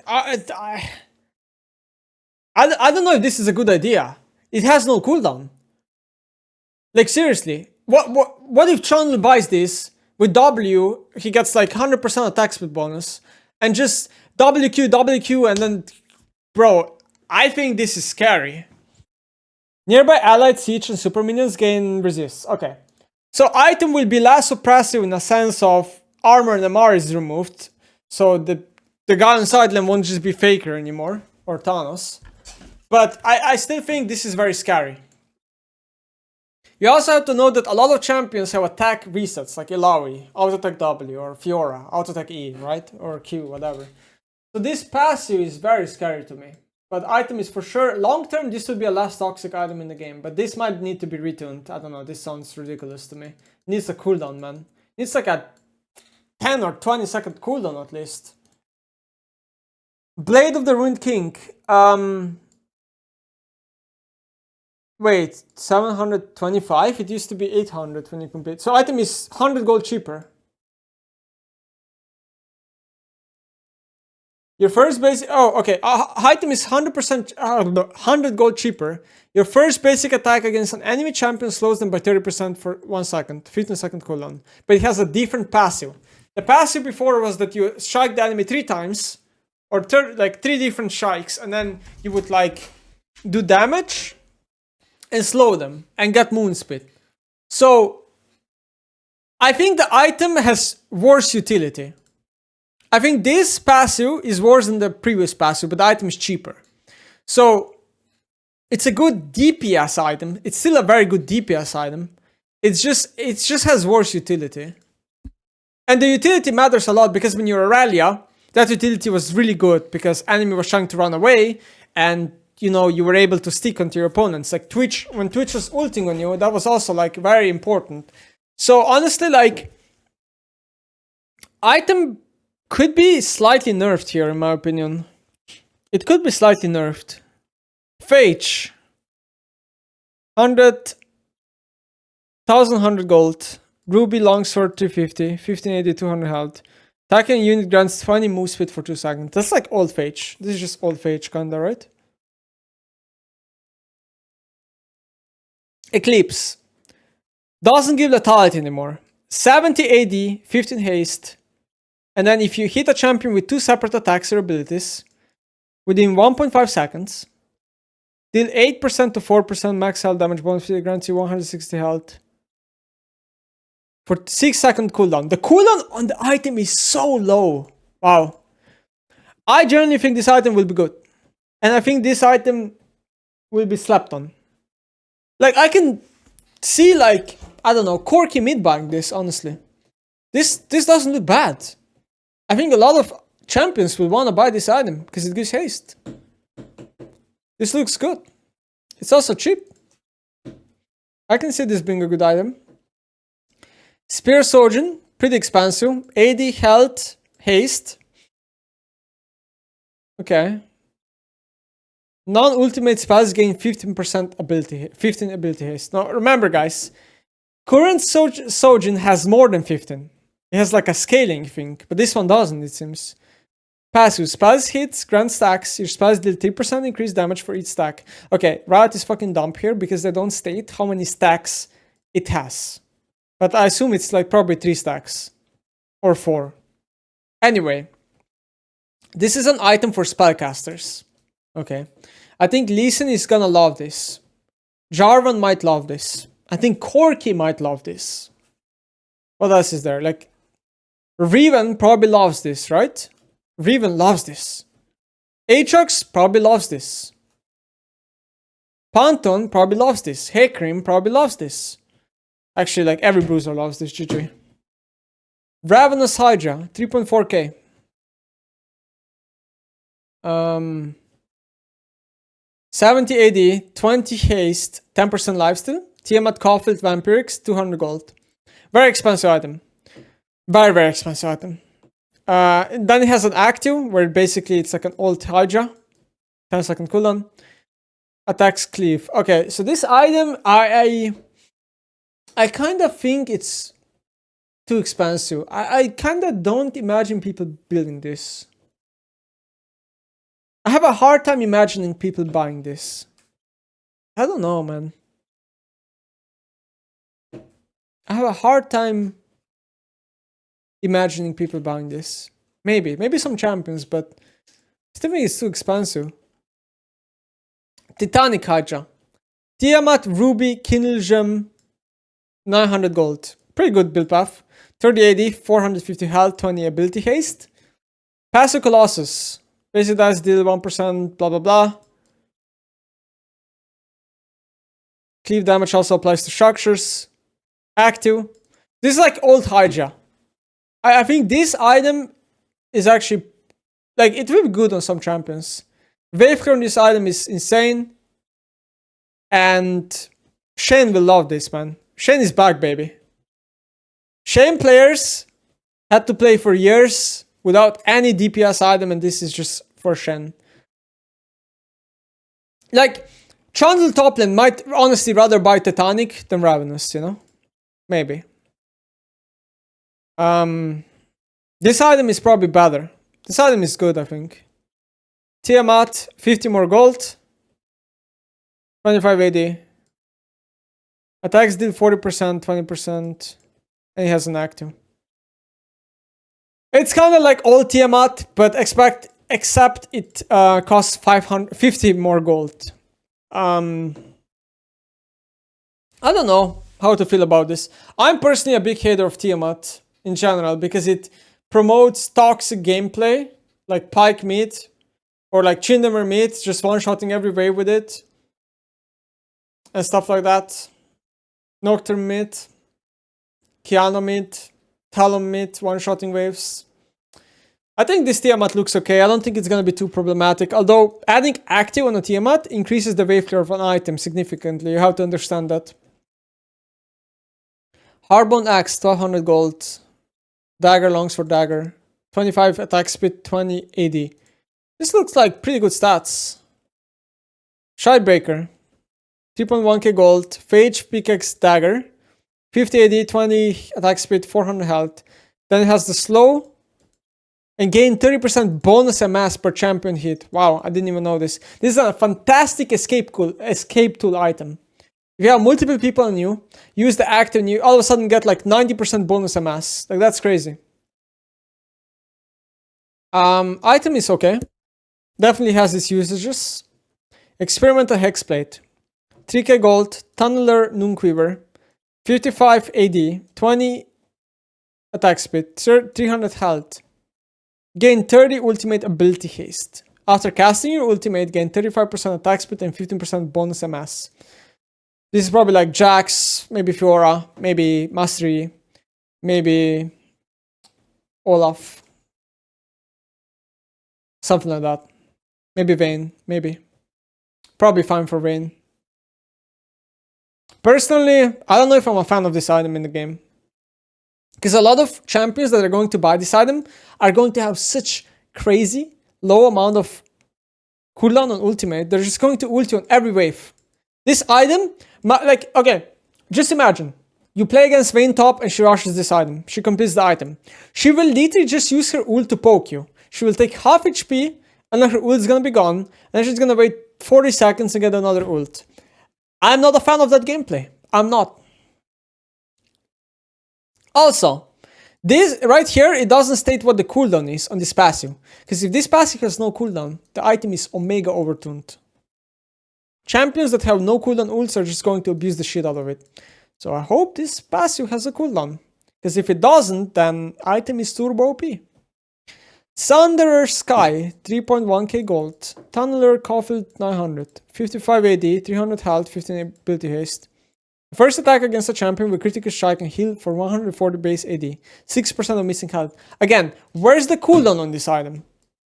I don't know if this is a good idea. It has no cooldown. Like, seriously. What if Channel buys this with W, he gets like 100% attack speed bonus, and just WQ, and then... Bro, I think this is scary. Nearby allied siege and super minions gain resist. Okay. So item will be less oppressive in the sense of armor and MR is removed. So the guy on side lane won't just be Faker anymore. Or Thanos. But I still think this is very scary. You also have to know that a lot of champions have attack resets. Like Ilaoi, auto attack W, or Fiora, auto attack E, right? Or Q, whatever. So this passive is very scary to me. But item is for sure, long term, this would be a less toxic item in the game. But this might need to be retuned. I don't know, this sounds ridiculous to me. It needs a cooldown, man. It needs like a 10 or 20 second cooldown at least. Blade of the Ruined King. Wait, 725? It used to be 800 when you complete. So item is 100 gold cheaper. Your first base, oh, okay. Item is 100% 100 gold cheaper. Your first basic attack against an enemy champion slows them by 30% for 1 second, 15-second cooldown. But it has a different passive. The passive before was that you strike the enemy 3 times, or like 3 different strikes, and then you would like do damage and slow them and get moon spit. So I think the item has worse utility. I think this passive is worse than the previous passive, but the item is cheaper. So it's a good DPS item. It's still a very good DPS item. It just has worse utility. And the utility matters a lot because when you're Aurelia, that utility was really good because enemy was trying to run away and you know you were able to stick onto your opponents. Like Twitch, when Twitch was ulting on you, that was also like very important. So honestly, like item could be slightly nerfed here in my opinion. It could be slightly nerfed. Phage. 1,100 gold. Ruby Longsword 350. 1580, 200 health. Attacking unit grants 20 move speed for 2 seconds. That's like old Phage. This is just old Phage kinda, right? Eclipse. Doesn't give lethality anymore. 70 AD, 15 haste. And then if you hit a champion with 2 separate attacks or abilities within 1.5 seconds, deal 8% to 4% max health damage bonus, grants you 160 health. For 6-second cooldown. The cooldown on the item is so low. Wow. I genuinely think this item will be good. And I think this item will be slept on. Like, I can see, like, I don't know, Corky mid buying this, honestly. This doesn't look bad. I think a lot of champions will want to buy this item because it gives haste. This looks good. It's also cheap. I can see this being a good item. Spear Surgeon, pretty expensive. 80 health, haste. Okay. Non-ultimate spells gain 15% ability, 15 ability haste. Now remember guys, current Surgeon has more than 15. It has like a scaling thing, but this one doesn't, it seems. Passive, spells hits, grant stacks. Your spells deal 3% increased damage for each stack. Okay, Riot is fucking dumb here because they don't state how many stacks it has. But I assume it's like probably 3 stacks. Or 4. Anyway. This is an item for spellcasters. Okay. I think Lee Sin is gonna love this. Jarvan might love this. I think Corky might love this. What else is there? Like, Riven probably loves this, right? Riven loves this. Aatrox probably loves this. Panton probably loves this. Hecarim probably loves this. Actually, like every bruiser loves this, GG. Ravenous Hydra, 3.4k. 70 AD, 20 haste, 10% lifesteal. Tiamat Caulfield Vampirics, 200 gold. Very expensive item. Very, very expensive item. Then it has an active, where basically it's like an old Hydra. 10-second cooldown. Attacks cleave. Okay, so this item, I kind of think it's too expensive. I kind of don't imagine people building this. I have a hard time imagining people buying this. I don't know, man. I have a hard time imagining people buying this. Maybe some champions, but still think it's too expensive. Titanic Hydra. Tiamat, Ruby, Kindle Gem, 900 gold. Pretty good build path. 30 AD, 450 health, 20 ability haste. Passive Colossus. Basic dice deal 1%, blah blah blah. Cleave damage also applies to structures. Active. This is like old Hydra. I think this item is actually, like, it will be good on some champions. Waveclear on this item is insane. And Shane will love this, man. Shane is back, baby. Shane players had to play for years without any DPS item, and this is just for Shen. Like, Chandler Toplin might honestly rather buy Titanic than Ravenous, you know? Maybe. This item is probably better. This item is good, I think. Tiamat, 50 more gold. 25 AD. Attacks deal 40%, 20%. And he has an active. It's kind of like old Tiamat, but except it costs 550 more gold. I don't know how to feel about this. I'm personally a big hater of Tiamat in general because it promotes toxic gameplay, like Pike Meat or like Chindamer Meat, just one-shotting every wave with it and stuff like that. Nocturne Meat, Kiana Meat, Talon Meat, one-shotting waves. I think this Tiamat looks okay. I don't think it's going to be too problematic. Although adding active on a Tiamat increases the wave clear of an item significantly. You have to understand that. Hardbone Axe, 1200 gold. Dagger, Longsword Dagger. 25 attack speed, 20 AD. This looks like pretty good stats. Shidebreaker. 3.1k gold. Phage Pickaxe Dagger. 50 AD, 20 attack speed, 400 health. Then it has the slow. And gain 30% bonus MS per champion hit. Wow, I didn't even know this. This is a fantastic escape tool item. If you have multiple people on you, use the active and you all of a sudden get like 90% bonus MS. Like that's crazy. Item is okay. Definitely has its usages. Experimental Hexplate. 3k gold, Tunneler Noonquiver. 55 AD, 20 attack speed, 300 health. Gain 30 ultimate ability haste. After casting your ultimate, gain 35% attack speed and 15% bonus MS. This is probably like Jax, maybe Fiora, maybe Mastery, maybe Olaf. Something like that. Maybe Vayne, maybe. Probably fine for Vayne. Personally, I don't know if I'm a fan of this item in the game. Because a lot of champions that are going to buy this item are going to have such crazy low amount of cooldown on ultimate. They're just going to ulti on every wave. This item, like, okay, just imagine. You play against Vayne top and she rushes this item. She completes the item. She will literally just use her ult to poke you. She will take half HP and then her ult is going to be gone. And then she's going to wait 40 seconds to get another ult. I'm not a fan of that gameplay. I'm not. Also, this right here, it doesn't state what the cooldown is on this passive. Because if this passive has no cooldown, the item is Omega Overtuned. Champions that have no cooldown ults are just going to abuse the shit out of it. So I hope this passive has a cooldown. Because if it doesn't, then item is turbo OP. Sunderer Sky, 3.1k gold. Tunneler Caulfield 900. 55 AD, 300 health, 15 ability haste. First attack against a champion with critical strike and heal for 140 base AD. 6% of missing health. Again, where's the cooldown on this item?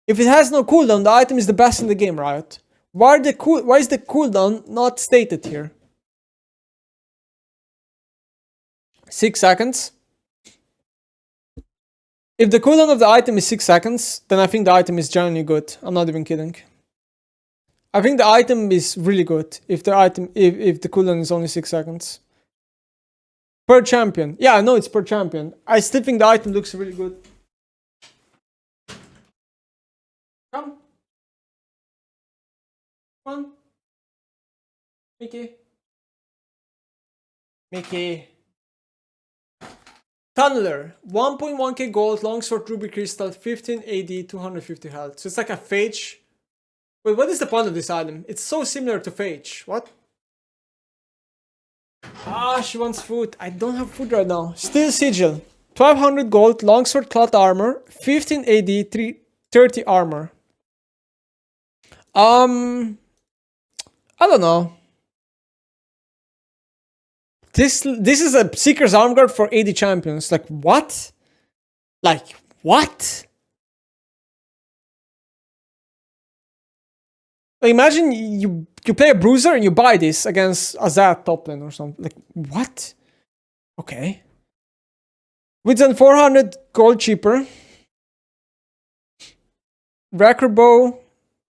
If it has no cooldown, the item is the best in the game, Riot. Why is the cooldown not stated here? 6 seconds. If the cooldown of the item is 6 seconds, then I think the item is genuinely good. I'm not even kidding. I think the item is really good if the cooldown is only 6 seconds. Per champion. Yeah, I know it's per champion. I still think the item looks really good. Come. Come on. Mickey. Tunneler. 1.1k gold, longsword, ruby crystal, 15 AD, 250 health. So it's like a Phage. Wait, what is the point of this item? It's so similar to Phage. What? Ah, she wants food. I don't have food right now. Steel Sigil. 1200 gold, longsword, cloth armor, 15 AD, 30 armor. I don't know. This is a Seeker's Armguard for AD champions. Like, what? Like, what? Like, imagine you play a bruiser and you buy this against Azat top lane or something. Like, what? Okay. Within 400 gold cheaper. Wrecker Bow,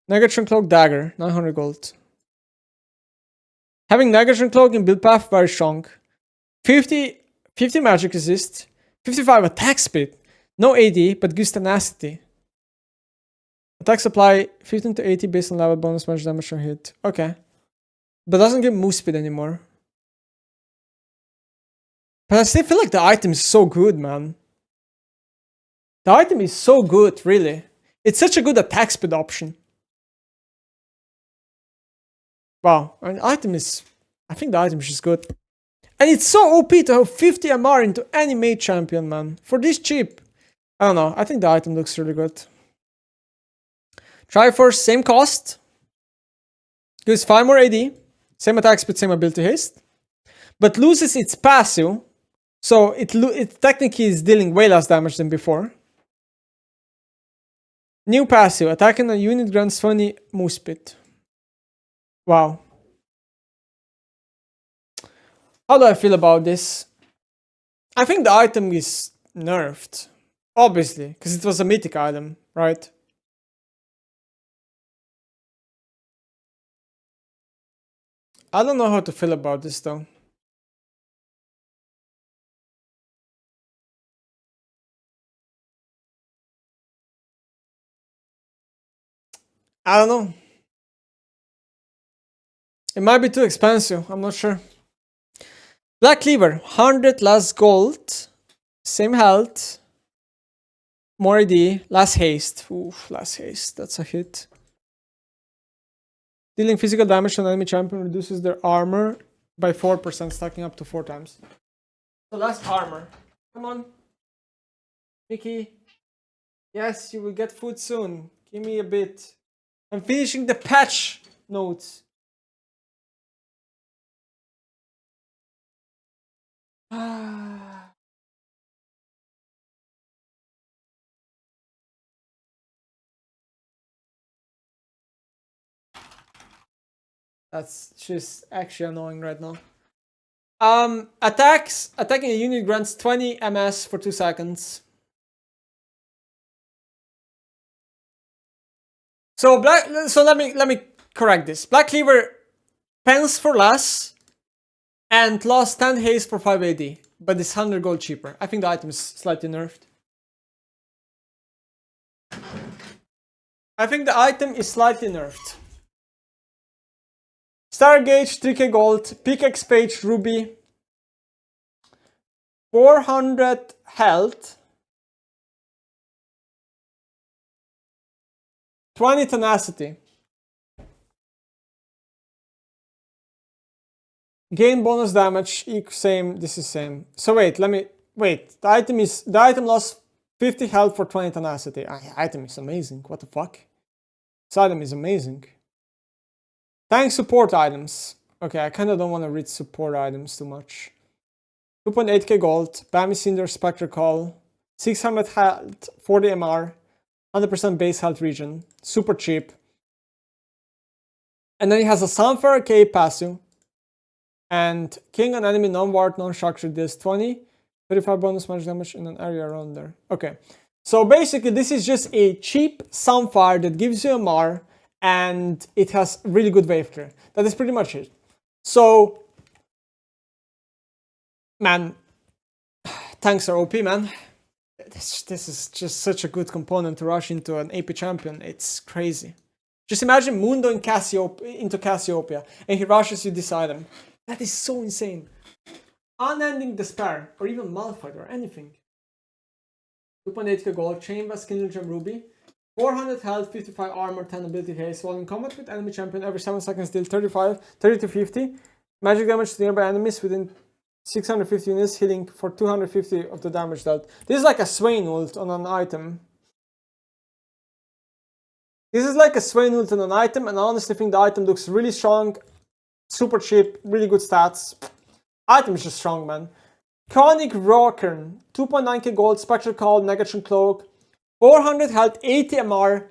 Negatron Cloak, Dagger, 900 gold. Having Negatron Cloak in build path, very strong. 50 magic resist, 55 attack speed, no AD, but gives tenacity. Attack supply 15 to 80 based on level bonus magic damage on hit. Okay. But doesn't give move speed anymore. But I still feel like the item is so good, man. The item is so good, really. It's such a good attack speed option. Wow, an item is... I think the item is just good. And it's so OP to have 50 MR into any mage champion, man. For this cheap. I don't know, I think the item looks really good. Triforce, same cost. Gives 5 more AD. Same attack speed, same ability haste. But loses its passive. So it technically is dealing way less damage than before. New passive. Attacking a unit grants 20 move speed. Wow. How do I feel about this? I think the item is nerfed. Obviously, because it was a mythic item, right? I don't know how to feel about this though. I don't know. It might be too expensive, I'm not sure. Black Cleaver, 100 less gold, same health, more AD, less haste. Oof, less haste, that's a hit. Dealing physical damage to an enemy champion reduces their armor by 4%, stacking up to 4 times. So less armor. Come on. Mickey. Yes, you will get food soon. Give me a bit. I'm finishing the patch notes. That's just actually annoying right now. Attacking a unit grants 20 MS for 2 seconds. So let me correct this. Black Cleaver pens for less and lost 10 haste for 5 AD, but it's 100 gold cheaper. I think the item is slightly nerfed. I think the item is slightly nerfed. Star Gauge, 3k gold, Pickaxe Page, Ruby, 400 health, 20 tenacity. Gain bonus damage, same, this is same. So wait, the item lost 50 health for 20 tenacity. Item is amazing, what the fuck? This item is amazing. Thanks support items. Okay, I kinda don't want to read support items too much. 2.8k gold, Bami Cinder, Spectre Call, 600 health, 40 MR, 100% base health region, super cheap. And then he has a Sunfire K passive. And King on enemy non-ward, non-structured deals 20, 35 bonus magic damage in an area around there. Okay, so basically this is just a cheap Sunfire that gives you MR and it has really good wave clear. That is pretty much it. So, man, tanks are OP, man. This is just such a good component to rush into an AP champion. It's crazy. Just imagine Mundo in into Cassiopeia and he rushes you this item. That is so insane. Unending Despair, or even Malphite, or anything. 2.8k gold, Chain Vest, Kindle Gem Ruby, 400 health, 55 armor, 10 ability haste. While in combat with enemy champion, every 7 seconds deal 30 to 50. Magic damage to nearby enemies within 650 units, healing for 250 of the damage dealt. This is like a Swain ult on an item. This is like a Swain ult on an item, and I honestly think the item looks really strong. Super cheap, really good stats. Item is just strong, man. Chronic Rockern, 2.9k gold, Spectral Call, Negation Cloak, 400 health, 80 MR,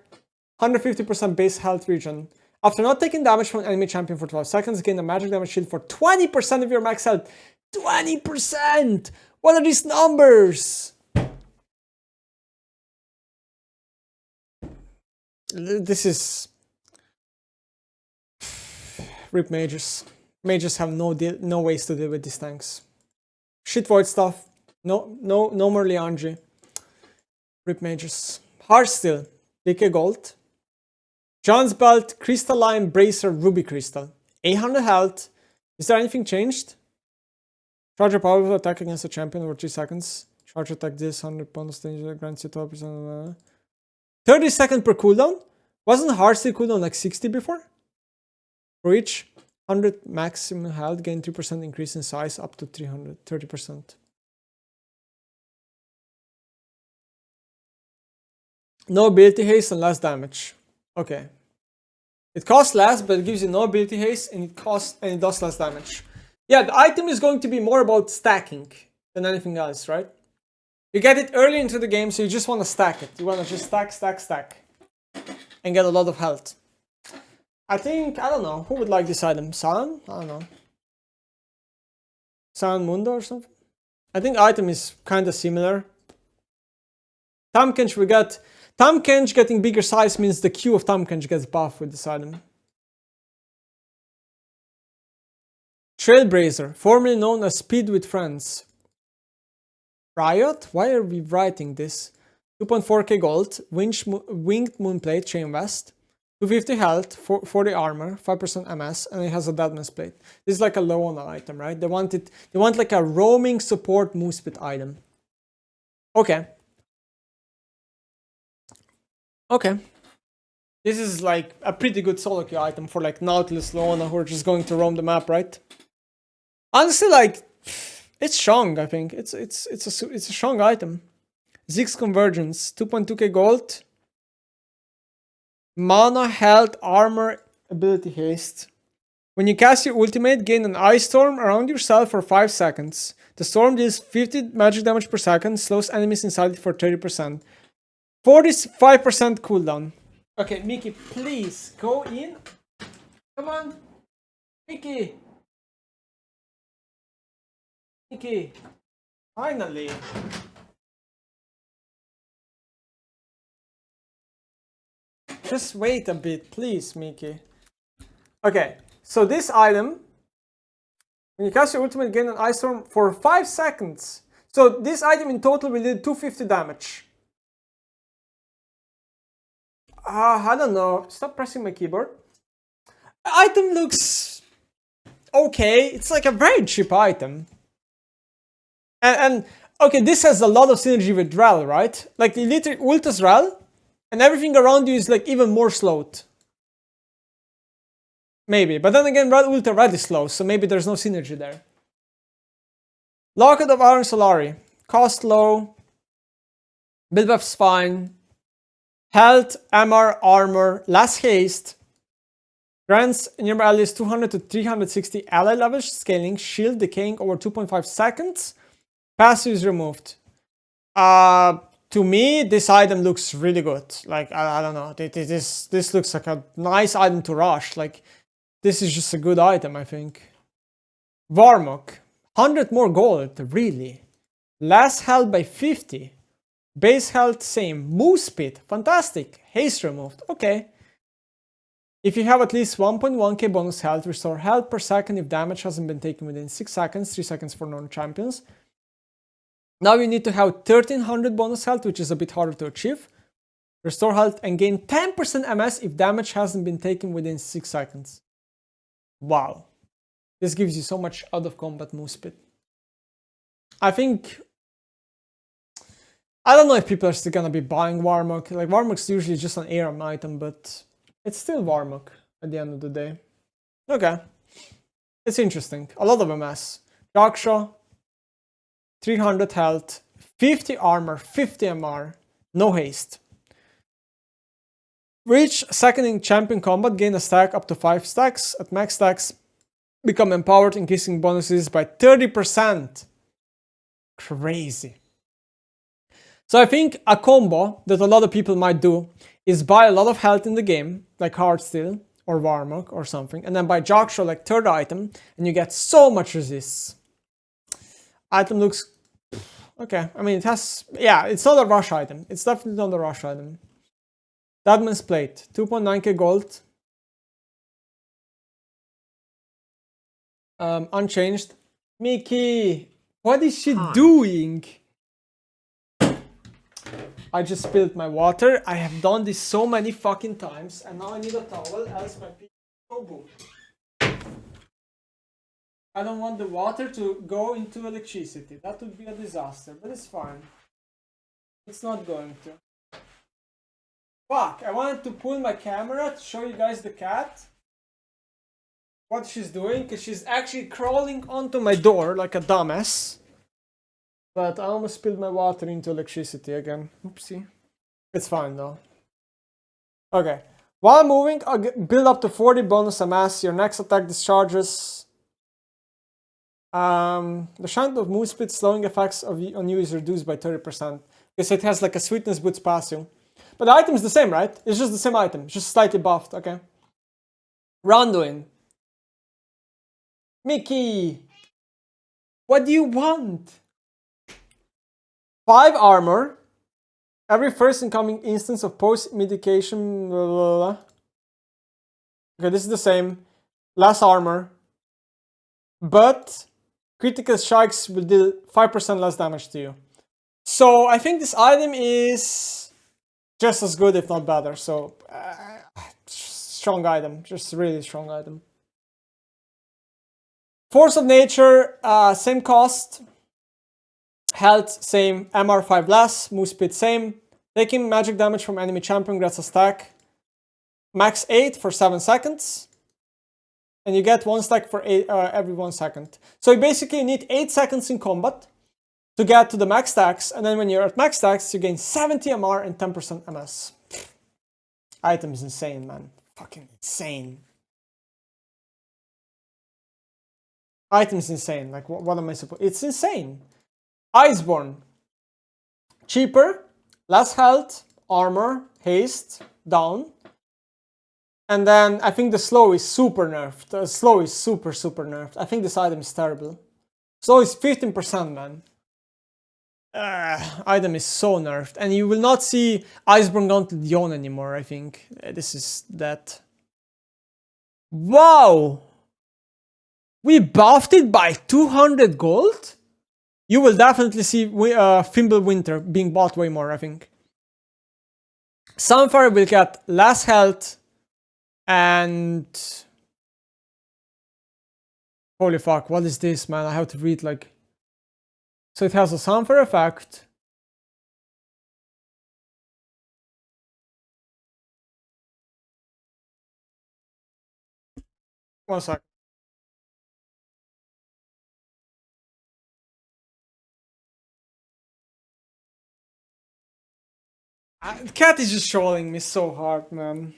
150% base health region. After not taking damage from an enemy champion for 12 seconds, gain a magic damage shield for 20% of your max health. 20%! What are these numbers? This is... Rip mages. Mages have no ways to deal with these tanks. Shit void stuff. No more Liandry. Rip mages. Hard Steel. DK Gold. John's Belt, Crystalline, Bracer, Ruby Crystal. 800 health. Is there anything changed? Charger powerful attack against a champion over 3 seconds. Charge attack this 100 bonus danger grants you 12%. 30 seconds per cooldown. Wasn't Heartsteel cooldown like 60 before? For each 100 maximum health, gain 3% increase in size up to 300, 30%. No ability haste and less damage. Okay. It costs less, but it gives you no ability haste and it does less damage. Yeah, the item is going to be more about stacking than anything else, right? You get it early into the game, so you just want to stack it. You want to just stack, and get a lot of health. I don't know, who would like this item? San? I don't know. San Mundo or something? I think item is kind of similar. Tahm Kench, Tahm Kench getting bigger size means the Q of Tahm Kench gets buffed with this item. Trailblazer, formerly known as Speed with Friends. Riot? Why are we writing this? 2.4k gold, winged moonplate, chain vest, 250 health, 40 armor, 5% MS, and it has a deadness plate. This is like a Leona item, right? They want like a roaming support movespit item. Okay. Okay. This is like a pretty good solo queue item for like Nautilus, Leona, who are just going to roam the map, right? Honestly, like, it's strong, I think. It's a strong item. Ziggs Convergence, 2.2k gold. Mana, health, armor, ability haste. When you cast your ultimate, gain an ice storm around yourself for 5 seconds. The storm deals 50 magic damage per second, slows enemies inside it for 30%. 45% cooldown. Okay, Mickey, please go in. Come on. Mickey. Mickey. Finally. Just wait a bit, please, Mickey. Okay, so this item, when you cast your ultimate, gain an ice storm for 5 seconds. So this item in total will do 250 damage. I don't know. Stop pressing my keyboard. The item looks okay. It's like a very cheap item. And okay, this has a lot of synergy with Rel, right? Like literally ultas Rel, and everything around you is like even more slowed. Maybe, but then again, Red Ultra Red is slow, so maybe there's no synergy there. Locket of Iron Solari. Cost low. Build buff's fine. Health, MR, armor, less haste. Grants nearby allies 200 to 360 ally levels, scaling, shield decaying over 2.5 seconds. Passive is removed. To me, this item looks really good. Like, I don't know. This looks like a nice item to rush. Like, this is just a good item, I think. Varmok. 100 more gold, really. Less health by 50. Base health same. Move speed, fantastic. Haste removed, okay. If you have at least 1.1k bonus health, restore health per second if damage hasn't been taken within 6 seconds, 3 seconds for non-champions. Now you need to have 1300 bonus health, which is a bit harder to achieve. Restore health and gain 10% MS if damage hasn't been taken within 6 seconds. Wow. This gives you so much out of combat move speed. I think... I don't know if people are still gonna be buying Varmok. Like, Varmok's usually just an ARM item, but it's still Varmok at the end of the day. Okay. It's interesting. A lot of MS. Raksha, 300 health, 50 armor, 50 MR, no haste. Reach second in champion combat, gain a stack up to 5 stacks. At max stacks, become empowered, increasing bonuses by 30%. Crazy. So I think a combo that a lot of people might do is buy a lot of health in the game, like Heartsteel or Varmok or something, and then buy Jogshaw like third item, and you get so much resists. Item looks... okay, I mean it has... yeah, it's not a rush item. It's definitely not a rush item. Deadman's Plate, 2.9k gold. Unchanged. Mickey, what is she doing? I just spilled my water. I have done this so many fucking times, and now I need a towel, else my pee will go boom. I don't want the water to go into electricity. That would be a disaster, but it's fine. It's not going to. Fuck, I wanted to pull my camera to show you guys the cat. What she's doing, because she's actually crawling onto my door like a dumbass. But I almost spilled my water into electricity again. Oopsie. It's fine though. Okay. While moving, build up to 40 bonus amass. Your next attack discharges. The chance of move speed slowing effects on you is reduced by 30%. Because it has like a sweetness boots passive. But the item is the same, right? It's just the same item. It's just slightly buffed, okay? Randuin. Mickey! What do you want? 5 armor. Every first incoming instance of post-medication... Blah, blah, blah. Okay, this is the same. Less armor. But critical strikes will deal 5% less damage to you. So I think this item is just as good, if not better. So strong item, just really strong item. Force of Nature, same cost. Health, same. MR 5 less. Move speed, same. Taking magic damage from enemy champion gets a stack. Max 8 for 7 seconds. And you get 1 stack for every 1 second. So you basically need 8 seconds in combat to get to the max stacks. And then when you're at max stacks, you gain 70 MR and 10% MS. Item is insane, man. Fucking insane. Item is insane. Like, what am I supposed... It's insane. Iceborne. Cheaper. Less health. Armor. Haste. Down. And then I think the slow is super nerfed. The slow is super nerfed. I think this item is terrible. Slow is 15%, man. Item is so nerfed. And you will not see Iceborne Gauntlet Yon anymore, I think. This is that. Wow! We buffed it by 200 gold? You will definitely see Fimbulwinter being bought way more, I think. Sunfire will get less health and... Holy fuck, what is this, man? I have to read, like... So it has a Sunfire effect. One sec. The cat is just trolling me so hard, man.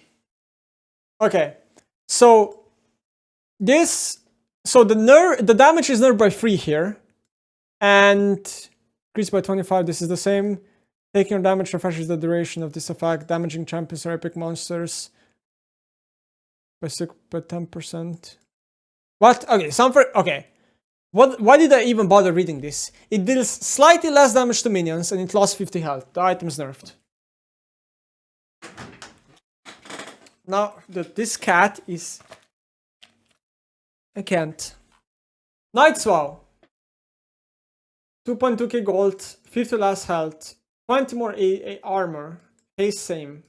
Okay, so this, so the damage is nerfed by 3 here, and increased by 25. This is the same. Taking your damage refreshes the duration of this effect. Damaging champions or epic monsters by 10%. What? Okay, okay. Why did I even bother reading this? It deals slightly less damage to minions, and it lost 50 health. The item is nerfed. Now that this cat is... I can't. Night Swow. 2.2k gold, 50 less health, 20 more armor, haste same,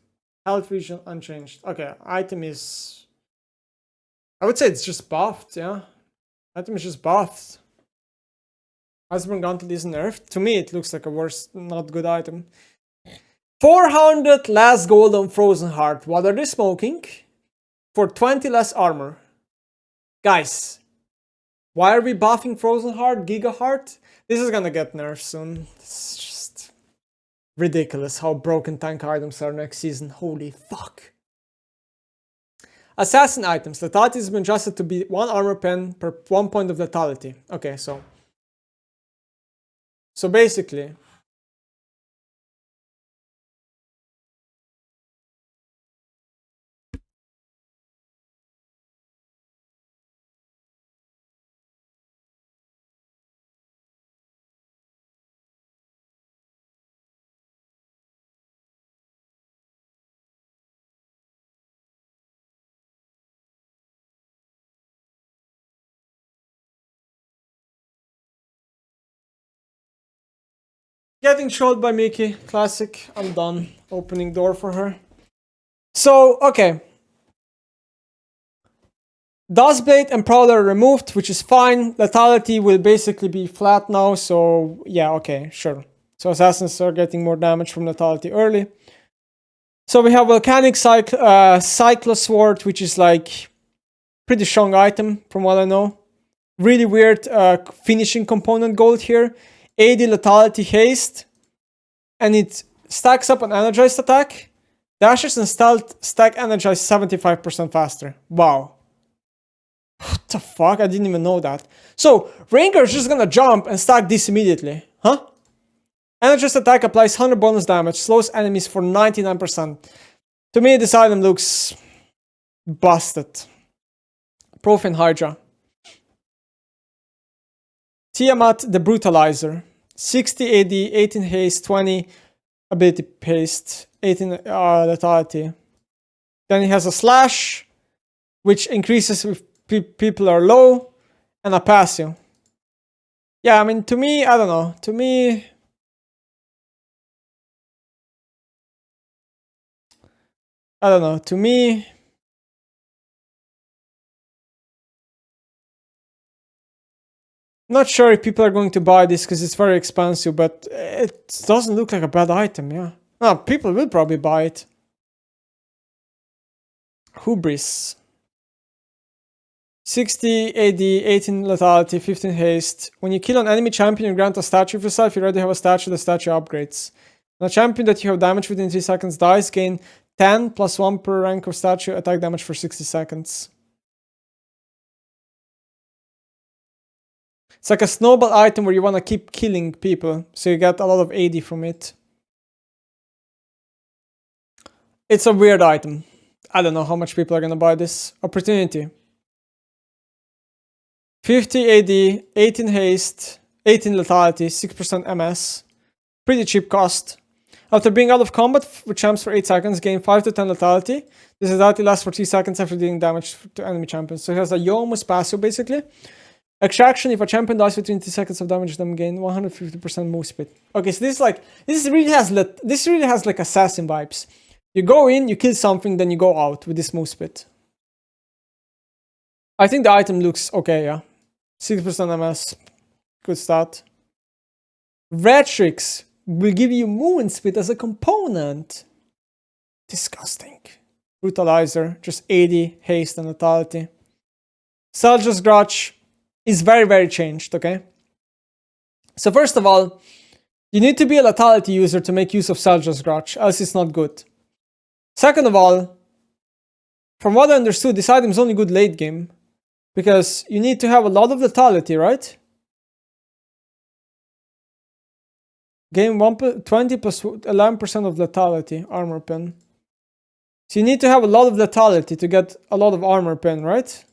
health region unchanged. Okay, item is... I would say it's just buffed, yeah. Item is just buffed. Iceborne Gauntlet is nerfed. To me, it looks like a worse, not good item. 400 less gold on Frozen Heart. What are they smoking? For 20 less armor. Guys, why are we buffing Frozen Heart, Giga Heart? This is gonna get nerfed soon. It's just ridiculous how broken tank items are next season. Holy fuck. Assassin items. Lethality has been adjusted to be 1 armor pen per 1 point of lethality. Okay, so basically... Getting trolled by Mickey. Classic. I'm done. Opening door for her. So, okay. Dustblade and Prowler are removed, which is fine. Lethality will basically be flat now, so yeah, okay, sure. So assassins are getting more damage from lethality early. So we have Volcanic Cyclosword, which is like pretty strong item from what I know. Really weird finishing component gold here. 80 lethality haste. And it stacks up an energized attack. Dashers and stealth stack energized 75% faster. Wow. What the fuck? I didn't even know that. So, Ranger is just gonna jump and stack this immediately. Huh? Energized attack applies 100 bonus damage, slows enemies for 99%. To me, this item looks busted. Profane Hydra. Tiamat the Brutalizer. 60 AD, 18 haste, 20 ability paste, 18 lethality. Then he has a slash, which increases if people are low, and a passive. Yeah, I mean, to me, I don't know. To me, I don't know. To me, not sure if people are going to buy this because it's very expensive, but it doesn't look like a bad item, yeah. No, people will probably buy it. Hubris. 60 AD, 18 lethality, 15 haste. When you kill an enemy champion, you grant a statue of yourself. You already have a statue, the statue upgrades. When a champion that you have damage within 3 seconds dies, gain 10 plus 1 per rank of statue, attack damage for 60 seconds. It's like a snowball item where you want to keep killing people, so you get a lot of AD from it. It's a weird item. I don't know how much people are gonna buy this. Opportunity. 50 AD, 18 haste, 18 lethality, 6% MS. Pretty cheap cost. After being out of combat with champs for 8 seconds, gain 5 to 10 lethality. This lethality lasts for 3 seconds after dealing damage to enemy champions. So he has a Yomu's passive basically. Extraction, if a champion dies within 3 seconds of damage, them gain 150% move speed. Okay, so this really has like assassin vibes. You go in, you kill something, then you go out with this move speed. I think the item looks okay, yeah. 6% MS. Good stat. Retrix will give you movement speed as a component. Disgusting. Brutalizer, just 80 haste and lethality. Salja's Grudge is very, very changed, okay? So first of all, you need to be a lethality user to make use of Salja's Grudge, else it's not good. Second of all, from what I understood, this item is only good late game. Because you need to have a lot of lethality, right? Gain 20 plus 11% of lethality, armor pen. So you need to have a lot of lethality to get a lot of armor pen, right?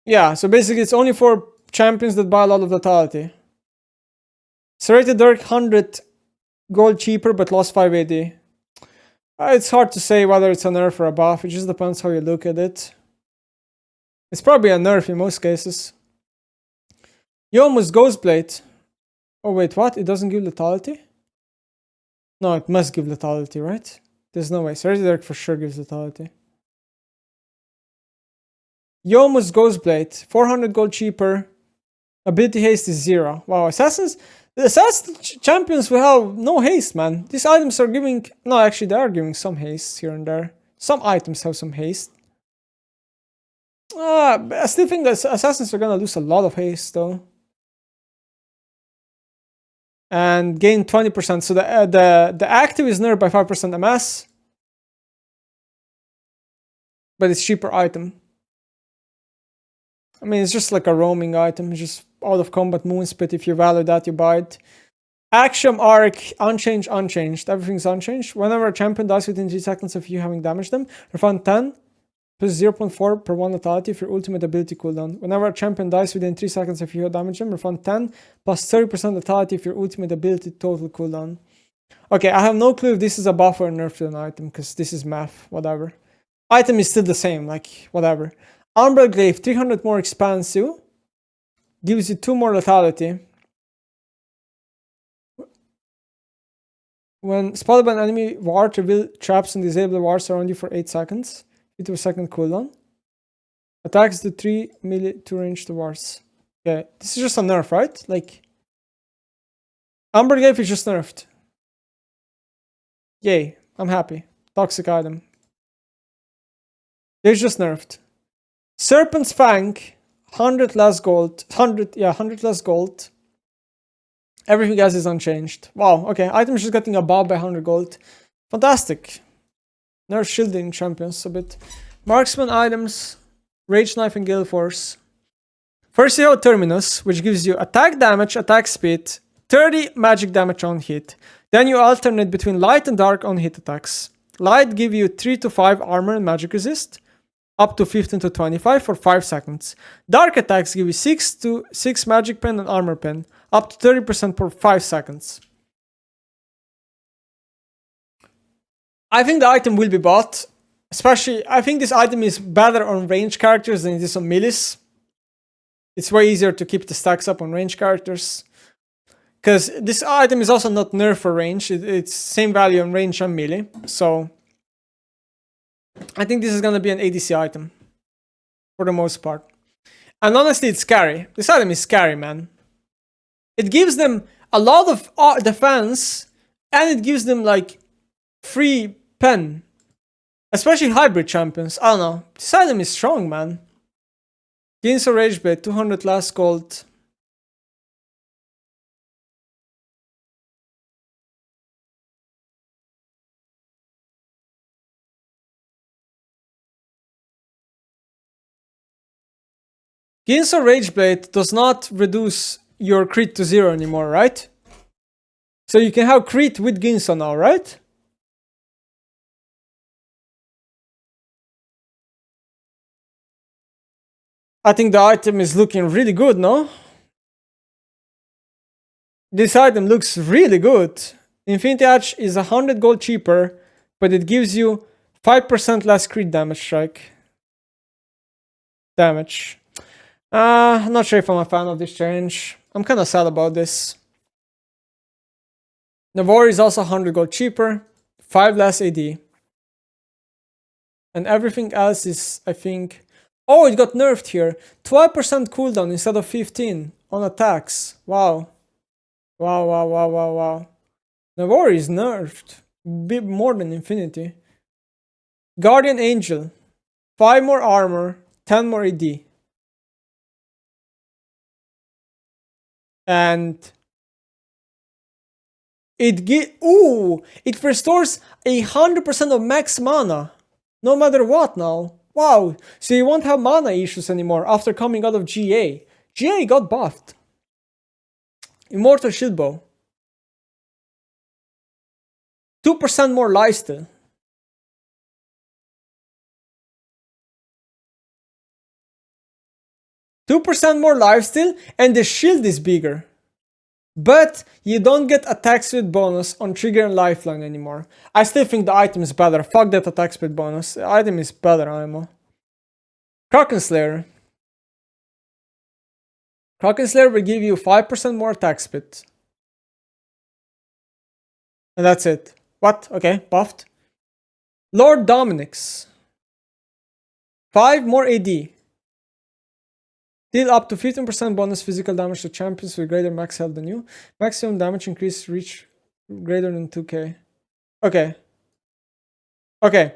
Yeah, so basically it's only for champions that buy a lot of lethality. Serrated Dirk 100 gold cheaper but lost 5 AD. It's hard to say whether it's a nerf or a buff, it just depends how you look at it. It's probably a nerf in most cases. Yomu's Ghostblade. Oh wait, what? It doesn't give lethality? No, it must give lethality, right? There's no way. Serrated Dirk for sure gives lethality. Yomu's Ghostblade. 400 gold cheaper. Ability haste is 0. Wow, the assassin champions will have no haste, man. These items are giving... No, actually, they are giving some haste here and there. Some items have some haste. I still think that assassins are gonna lose a lot of haste, though. And gain 20%. So the active is nerfed by 5% MS. But it's cheaper item. I mean, it's just like a roaming item. It's just out of combat moonspit. If you value that, you buy it. Axiom Arc, unchanged. Everything's unchanged. Whenever a champion dies within 3 seconds of you having damaged them, refund 10 plus 0.4 per 1 lethality for your ultimate ability cooldown. Whenever a champion dies within 3 seconds of you have damaged them, refund 10 plus 30% lethality for your ultimate ability total cooldown. Okay, I have no clue if this is a buff or a nerf to an item, because this is math, whatever. Item is still the same, like, whatever. Umbral Glaive, 300 more expansive. Gives you 2 more lethality. When spotted by an enemy ward, reveal traps and disable wards around you for 8 seconds. 50% cooldown. Attacks do 3 melee to range the wards. Yeah, this is just a nerf, right? Like, Amber Glaive is just nerfed. Yay, I'm happy. Toxic item. It's just nerfed. Serpent's Fang, 100 less gold. 100 less gold. Everything else is unchanged. Wow, okay. Item is just getting above by 100 gold. Fantastic. Nerf shielding champions a bit. Marksman items. Rage Knife and Gale Force. First you have Terminus, which gives you attack damage, attack speed, 30 magic damage on hit. Then you alternate between light and dark on hit attacks. Light give you 3 to 5 armor and magic resist, up to 15 to 25 for 5 seconds. Dark attacks give you 6 to 6 magic pen and armor pen, up to 30% for 5 seconds. I think the item will be bought. Especially, I think this item is better on range characters than it is on melees. It's way easier to keep the stacks up on range characters. Because this item is also not nerf for range. It's same value on range and melee. So, I think this is going to be an ADC item. For the most part. And honestly, it's scary. This item is scary, man. It gives them a lot of defense. And it gives them, like, free pen. Especially hybrid champions. I don't know. This item is strong, man. Gains a Rage Blade, 200 less gold. Gains a Rage Blade does not reduce your crit to 0 anymore, right? So you can have crit with Ginso now, right? I think the item is looking really good, no? This item looks really good. Infinity Edge is 100 gold cheaper, but it gives you 5% less crit damage strike. Damage. I'm not sure if I'm a fan of this change. I'm kind of sad about this. Navori is also 100 gold cheaper, 5 less AD. And everything else is, I think... Oh, it got nerfed here. 12% cooldown instead of 15 on attacks. Wow. Wow. Navori is nerfed. Bit more than Infinity. Guardian Angel. 5 more armor, 10 more AD. And... it restores 100% of max mana. No matter what now. Wow, so you won't have mana issues anymore after coming out of GA. GA got buffed. Immortal Shield Bow. 2% more lifesteal. 2% more lifesteal and the shield is bigger. But you don't get attack speed bonus on trigger and lifeline anymore. I still think the item is better. Fuck that attack speed bonus. The item is better, Imo. Kraken Slayer. Kraken Slayer will give you 5% more attack speed. And that's it. What? Okay, buffed. Lord Dominic's. 5 more AD. Deal up to 15% bonus physical damage to champions with greater max health than you. Maximum damage increase reach greater than 2k. Okay. Okay.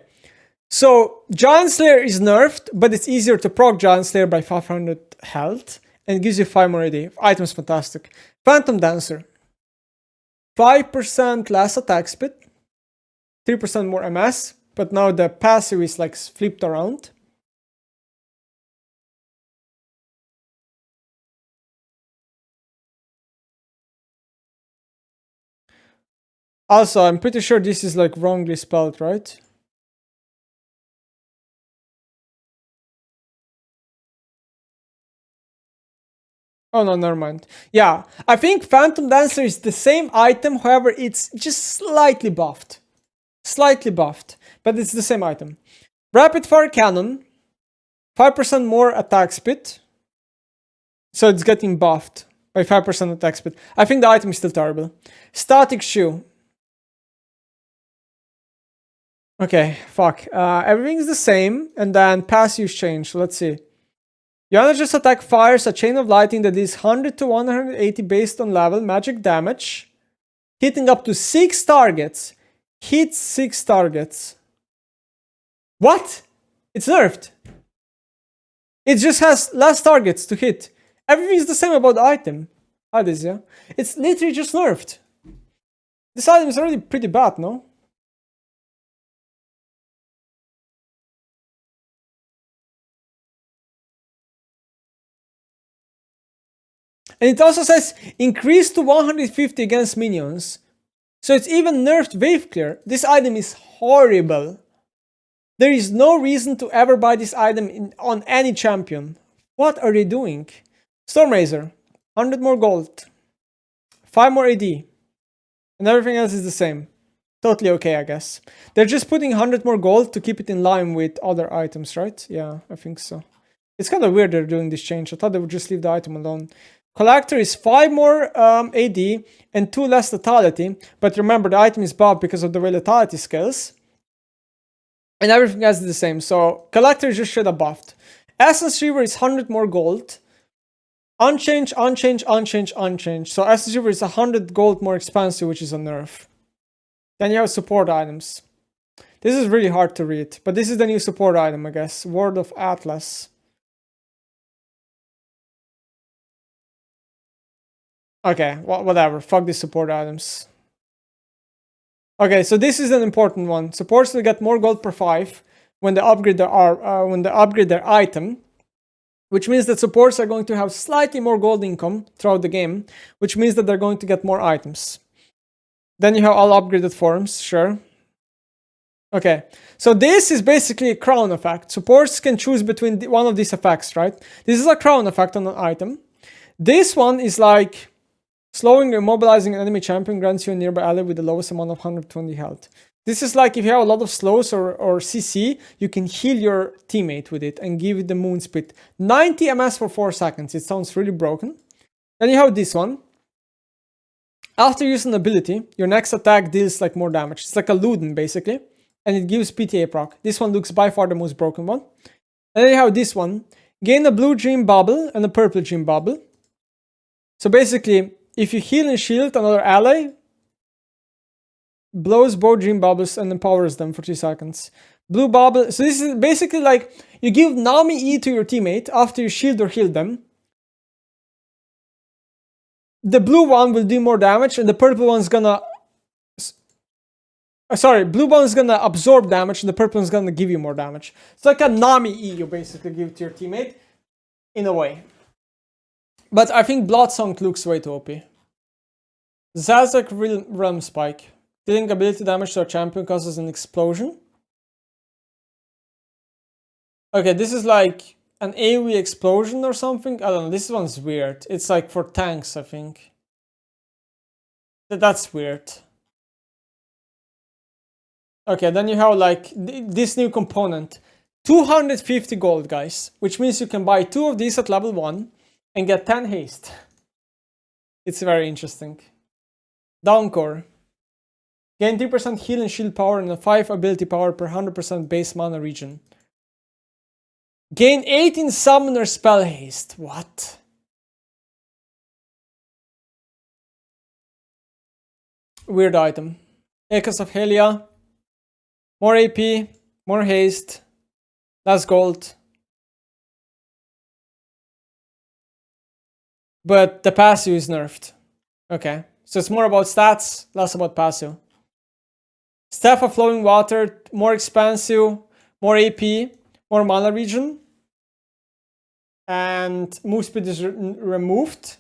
So, Giant Slayer is nerfed, but it's easier to proc Giant Slayer by 500 health. And it gives you 5 more AD. Item's fantastic. Phantom Dancer. 5% less attack speed. 3% more MS. But now the passive is like flipped around. Also, I'm pretty sure this is like wrongly spelled, right? Oh no, never mind. Yeah, I think Phantom Dancer is the same item, however, it's just slightly buffed. Slightly buffed, but it's the same item. Rapid Fire Cannon, 5% more attack speed. So it's getting buffed by 5% attack speed. I think the item is still terrible. Static Shoe. Okay, fuck. Everything's the same, and then passives change. So let's see. Your just attack fires a chain of lightning that is 100 to 180 based on level, magic damage, hitting up to 6 targets. Hits 6 targets. What? It's nerfed. It just has less targets to hit. Everything's the same about the item. Yeah. It's literally just nerfed. This item is already pretty bad, no? And it also says increase to 150 against minions. So it's even nerfed Wave Clear. This item is horrible. There is no reason to ever buy this item on any champion. What are they doing? Stormraiser, 100 more gold, 5 more AD, and everything else is the same. Totally okay, I guess. They're just putting 100 more gold to keep it in line with other items, right? Yeah, I think so. It's kind of weird they're doing this change. I thought they would just leave the item alone. Collector is 5 more AD and 2 less lethality. But remember, the item is buffed because of the way lethality scales. And everything else is the same. So Collector is just straight up buffed. Essence Reaver is 100 more gold. Unchanged, unchanged, unchanged, unchanged. So Essence Reaver is 100 gold more expensive, which is a nerf. Then you have support items. This is really hard to read. But this is the new support item, I guess. Word of Atlas. Okay, whatever. Fuck these support items. Okay, so this is an important one. Supports will get more gold per 5 when they upgrade their item, which means that supports are going to have slightly more gold income throughout the game, which means that they're going to get more items. Then you have all upgraded forms, sure. Okay, so this is basically a crown effect. Supports can choose between one of these effects, right? This is a crown effect on an item. This one is like slowing or immobilizing an enemy champion grants you a nearby ally with the lowest amount of 120 health. This is like if you have a lot of slows or CC, you can heal your teammate with it and give it the moon spit. 90 MS for 4 seconds. It sounds really broken. Then you have this one. After using an ability, your next attack deals like more damage. It's like a Luden basically. And it gives PTA proc. This one looks by far the most broken one. And then you have this one. Gain a blue dream bubble and a purple dream bubble. So basically, if you heal and shield another ally, blows both dream bubbles and empowers them for 3 seconds. Blue bubble. So this is basically like you give Nami E to your teammate after you shield or heal them. The blue one will do more damage and the purple one's gonna... blue one's gonna absorb damage and the purple one's gonna give you more damage. It's like a Nami E you basically give to your teammate, in a way. But I think Bloodsong looks way too OP. Zazak Realm Spike. Dealing ability damage to a champion causes an explosion. Okay, this is like an AoE explosion or something. I don't know, this one's weird. It's like for tanks, I think. That's weird. Okay, then you have like this new component. 250 gold, guys. Which means you can buy 2 of these at level 1 and get 10 haste. It's very interesting. Downcore. Gain 3% heal and shield power and a 5 ability power per 100% base mana region. Gain 18 summoner spell haste. What? Weird item. Echoes of Helia. More AP, more haste, less gold. But the passive is nerfed. Okay, so it's more about stats, less about passive. Staff of Flowing Water, more expansive, more AP, more mana region. And move speed is removed.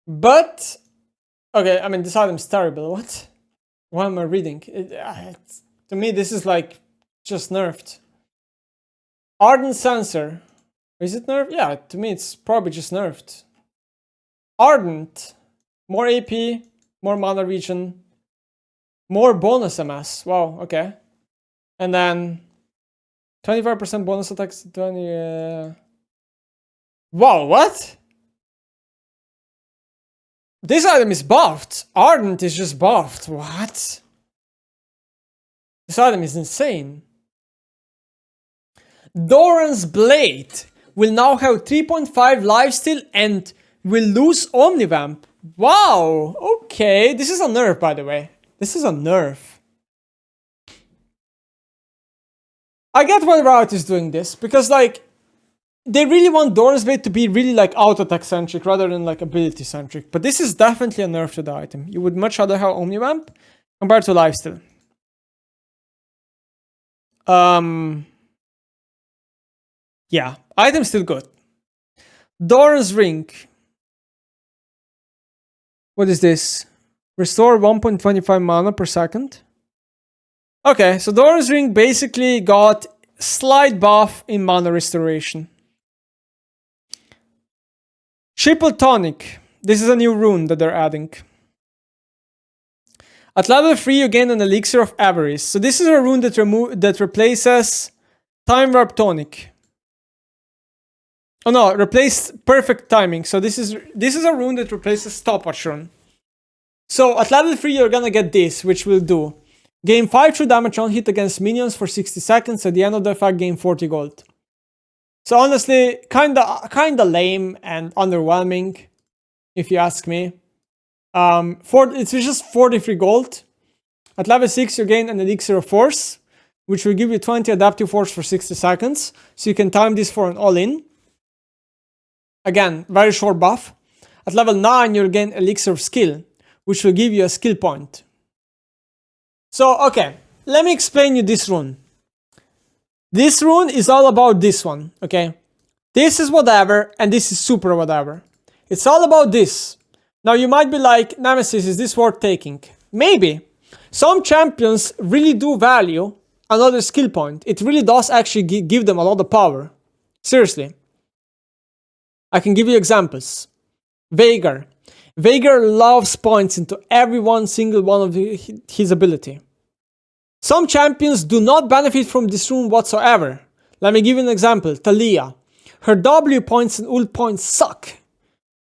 But, okay, I mean, this item's terrible. What? Why am I reading? To me, this is like just nerfed. Ardent Sensor. Is it nerfed? Yeah, to me, it's probably just nerfed. Ardent. More AP, more mana region, more bonus MS. Wow, okay. And then 25% bonus attacks. 20. Wow, what? This item is buffed. Ardent is just buffed. What? This item is insane. Doran's Blade will now have 3.5 lifesteal and will lose Omnivamp. Wow, okay. This is a nerf, by the way. This is a nerf. I get why Riot is doing this, because like, they really want Doran's Blade to be really like auto-attack centric rather than like ability centric. But this is definitely a nerf to the item. You would much rather have Omnivamp compared to lifesteal. Yeah, item's still good. Doran's Ring. What is this? Restore 1.25 mana per second. Okay, so Doran's Ring basically got slight buff in mana restoration. Triple Tonic. This is a new rune that they're adding. At level 3, you gain an Elixir of Avarice. So this is a rune that replaces Time Warp Tonic. Oh no, replace Perfect Timing. So this is a rune that replaces Stopwatch rune. So at level 3, you're gonna get this, which will do gain 5 true damage on hit against minions for 60 seconds. At the end of the effect, gain 40 gold. So honestly, kinda lame and underwhelming, if you ask me. It's just 43 gold. At level 6, you gain an Elixir of Force, which will give you 20 Adaptive Force for 60 seconds. So you can time this for an all-in. Again, very short buff. At level 9, you'll gain Elixir of Skill, which will give you a skill point. So, okay, let me explain you this rune. This rune is all about this one, okay? This is whatever, and this is super whatever. It's all about this. Now, you might be like, Nemesis, is this worth taking? Maybe. Some champions really do value another skill point. It really does actually give them a lot of power. Seriously. I can give you examples. Veigar. Veigar loves points into every single one of his ability. Some champions do not benefit from this rune whatsoever. Let me give you an example. Talia. Her W points and ult points suck.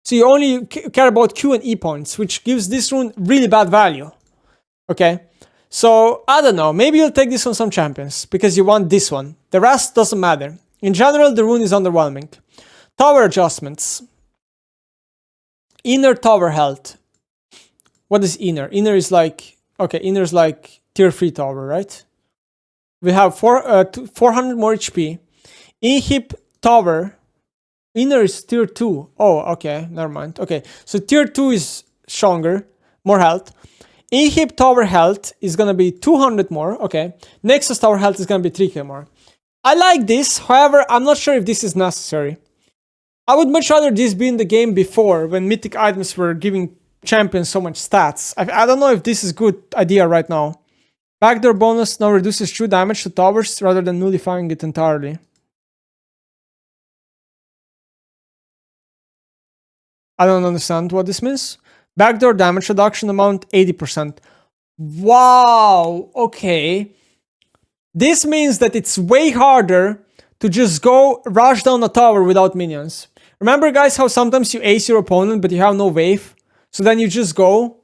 So you only care about Q and E points, which gives this rune really bad value. Okay? So, I don't know. Maybe you'll take this on some champions, because you want this one. The rest doesn't matter. In general, the rune is underwhelming. Tower adjustments. Inner tower health. What is inner? Inner is like... Okay, inner is like tier 3 tower, right? We have 400 more HP. Inhib tower. Inner is tier 2. Oh, okay, never mind. Okay, so tier 2 is stronger. More health. Inhib tower health is gonna be 200 more. Okay. Nexus tower health is gonna be 3k more. I like this. However, I'm not sure if this is necessary. I would much rather this be in the game before, when mythic items were giving champions so much stats. I don't know if this is a good idea right now. Backdoor bonus now reduces true damage to towers rather than nullifying it entirely. I don't understand what this means. Backdoor damage reduction amount 80%. Wow, okay. This means that it's way harder to just go rush down a tower without minions. Remember, guys, how sometimes you ace your opponent but you have no wave? So then you just go.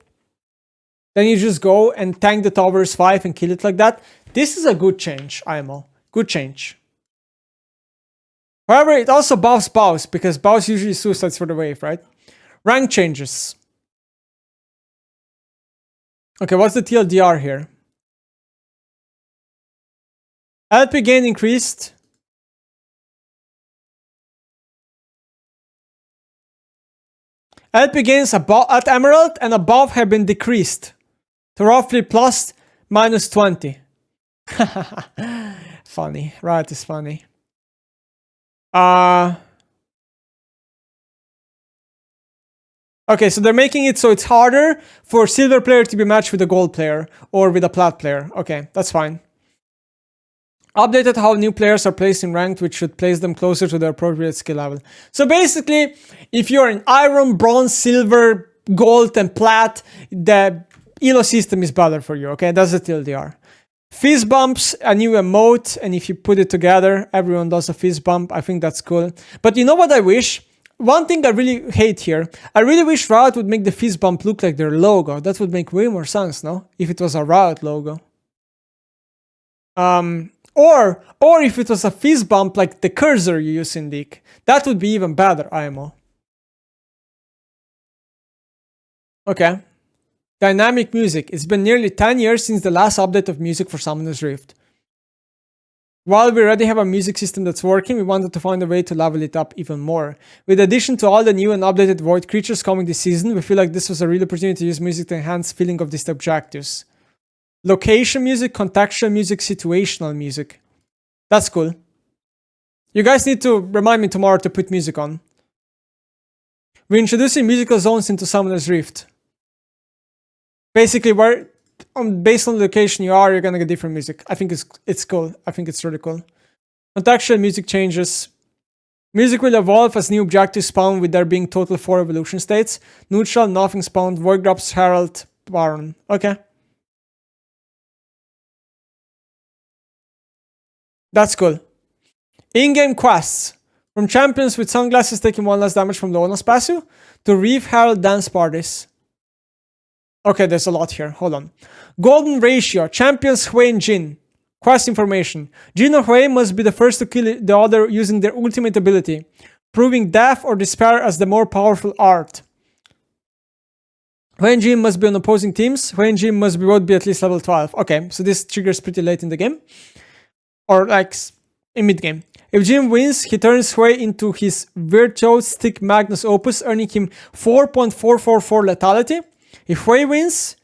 And tank the towers 5 and kill it like that. This is a good change, IMO. Good change. However, it also buffs bows, because bows usually suicides for the wave, right? Rank changes. Okay, what's the TLDR here? LP gain increased. LP gains at Emerald and above have been decreased to roughly plus minus 20. Funny. Right, is funny. Okay, so they're making it so it's harder for silver player to be matched with a gold player or with a plat player. Okay, that's fine. Updated how new players are placed in ranked, which should place them closer to their appropriate skill level. So basically, if you're in iron, bronze, silver, gold, and plat, the elo system is better for you, okay? That's the TLDR. Fizz bumps, a new emote, and if you put it together, everyone does a fizz bump. I think that's cool. But you know what I wish? one thing I really hate here, I really wish Riot would make the fist bump look like their logo. That would make way more sense, no? If it was a Riot logo. Or if it was a fist bump like the cursor you use in League. That would be even better, IMO. Okay. Dynamic music. It's been nearly 10 years since the last update of music for Summoner's Rift. While we already have a music system that's working, we wanted to find a way to level it up even more. With addition to all the new and updated Void creatures coming this season, we feel like this was a real opportunity to use music to enhance feeling of these objectives. Location music, contextual music, situational music. That's cool. You guys need to remind me tomorrow to put music on. We're introducing musical zones into Summoner's Rift. Basically, where based on the location you are, you're gonna get different music. I think it's cool. I think it's really cool. Contextual music changes. Music will evolve as new objectives spawn, with there being total 4 evolution states. Neutral, nothing spawned, Void Drops, Herald, Baron. Okay. That's cool. In-game quests. From champions with sunglasses taking 1 less damage from the bonus passive, to Reef Herald dance parties. Okay, there's a lot here. Hold on. Golden Ratio. Champions Hui and Jin. Quest information. Jin or Hui must be the first to kill the other using their ultimate ability, proving death or despair as the more powerful art. Hui and Jin must be on opposing teams. Hui and Jin must both be at least level 12. Okay, so this triggers pretty late in the game. Or like in mid-game. If Jin wins, he turns Hui into his Virtuos Stick Magnus Opus, earning him 4.444 lethality. If Hui wins,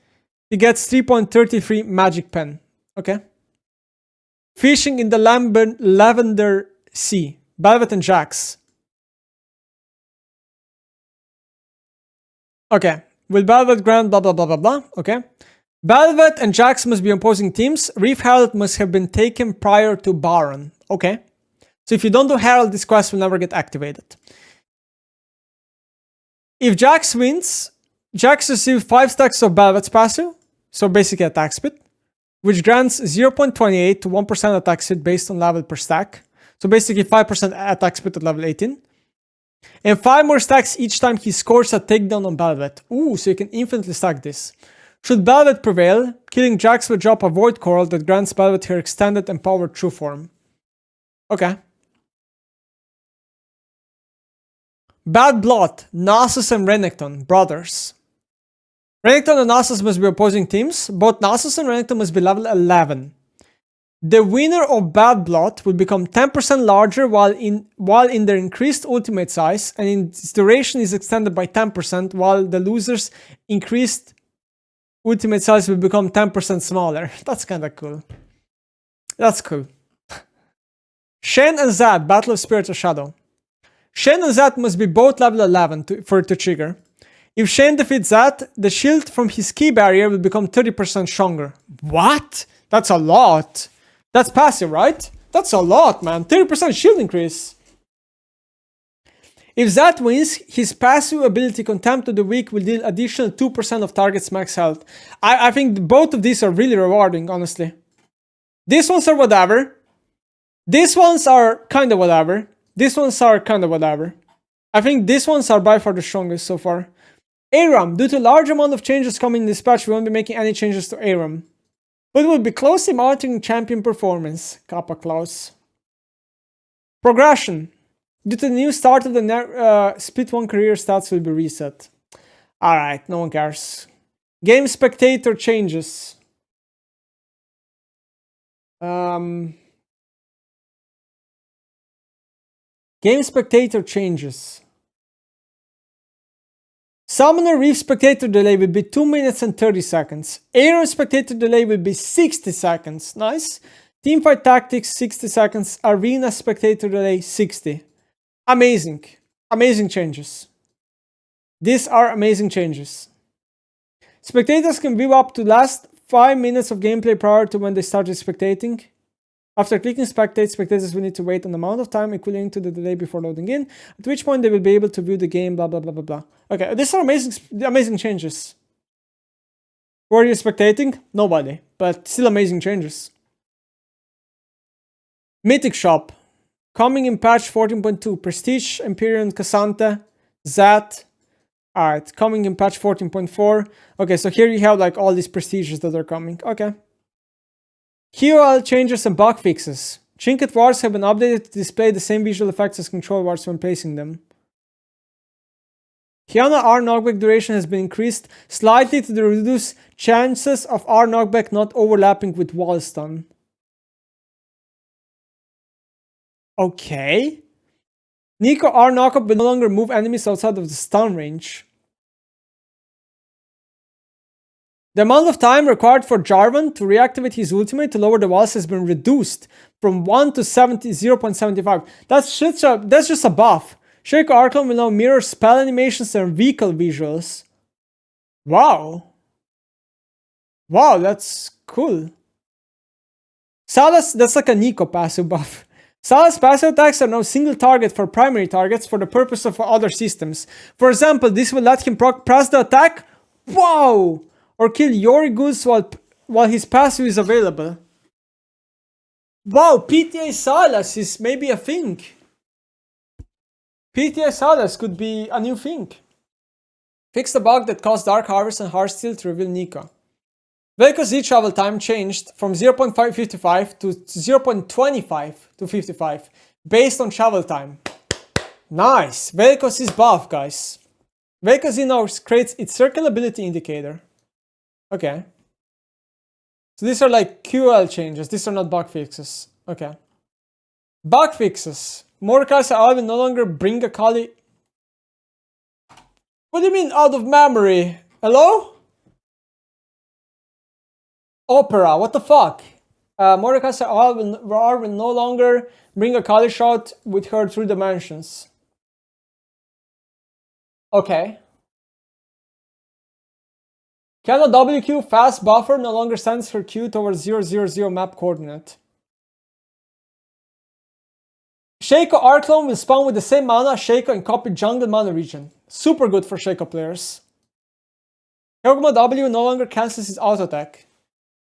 he gets 3.33 Magic Pen. Okay. Fishing in the Lavender Sea. Belvet and Jax. Okay. Will Belvet grant blah blah blah blah blah. Okay. Belvet and Jax must be opposing teams. Reef Herald must have been taken prior to Baron. Okay. So if you don't do Herald, this quest will never get activated. If Jax wins, Jax receives 5 stacks of Belvet's passive, so basically attack speed, which grants 0.28 to 1% attack speed based on level per stack. So basically 5% attack speed at level 18. And 5 more stacks each time he scores a takedown on Belvet. Ooh, so you can infinitely stack this. Should Belvet prevail, killing Jax will drop a Void Coral that grants Belvet her extended and powered true form. Okay. Bad Blood, Nasus and Renekton, brothers. Renekton and Nasus must be opposing teams. Both Nasus and Renekton must be level 11. The winner of Bad Blood will become 10% larger while in their increased ultimate size, and its duration is extended by 10%, while the loser's increased ultimate size will become 10% smaller. That's kinda cool. That's cool. Shen and Zad, Battle of Spirit of Shadow. Shen and Zad must be both level 11 for it to trigger. If Shen defeats Zad, the shield from his key barrier will become 30% stronger. What? That's a lot. That's passive, right? That's a lot, man. 30% shield increase. If Zad wins, his passive ability Contempt of the Weak will deal additional 2% of target's max health. I think both of these are really rewarding, honestly. These ones are whatever. These ones are kind of whatever. These ones are kind of whatever. I think these ones are by far the strongest so far. Aram. Due to large amount of changes coming in this patch, we won't be making any changes to Aram, but we'll be closely monitoring champion performance. Kappa Klaus. Progression. Due to the new start of the Split 1 career, stats will be reset. Alright, no one cares. Game spectator changes. Game spectator changes. Summoner Reef spectator delay will be 2 minutes and 30 seconds. Aero spectator delay will be 60 seconds. Nice. Teamfight tactics 60 seconds. Arena spectator delay 60. Amazing. Amazing changes. These are amazing changes. Spectators can view up to last 5 minutes of gameplay prior to when they started spectating. After clicking spectate, spectators will need to wait an amount of time equivalent to the delay before loading in, at which point they will be able to view the game, blah, blah, blah, blah, blah. Okay, these are amazing changes. Who are you spectating? Nobody, but still amazing changes. Mythic Shop. Coming in patch 14.2, Prestige, Empyrean, Cassante. Zat. Alright, coming in patch 14.4. Okay, so here you have like all these prestiges that are coming. Okay. QL changes and bug fixes. Trinket wards have been updated to display the same visual effects as control wards when placing them. Hyana R knockback duration has been increased slightly to reduce chances of R knockback not overlapping with wall stun. Okay. Nico R knockup will no longer move enemies outside of the stun range. The amount of time required for Jarvan to reactivate his ultimate to lower the walls has been reduced from 1 to 0.75. That's just a buff. Shaco Arclone will now mirror spell animations and vehicle visuals. Wow. Wow, that's cool. Salas, that's like a Nico passive buff. Salas passive attacks are now single target for primary targets for the purpose of other systems. For example, this will let him press the attack. Wow! Or kill Yorigu's while his passive is available. Wow, PTA Salas is maybe a thing. PTA Salas could be a new thing. Fix the bug that caused Dark Harvest and Heartsteel to reveal Nico. Velko's Z travel time changed from 0.555 to 0.25 to 55 based on travel time. Nice! Velko's is buff, guys. Velko's Z now creates its circle ability indicator. Okay. So these are like QL changes. These are not bug fixes. Okay. Bug fixes. Mordekaiser Owl will no longer bring a Kali. What do you mean out of memory? Hello? Opera, what the fuck? Mordekaiser Owl will no longer bring a Kali shot with her through dimensions. Okay. Cano WQ fast buffer no longer sends her Q towards 000 map coordinate. Shaco Arclone will spawn with the same mana Shaco and copy jungle mana region. Super good for Shaco players. Koguma W no longer cancels his auto attack.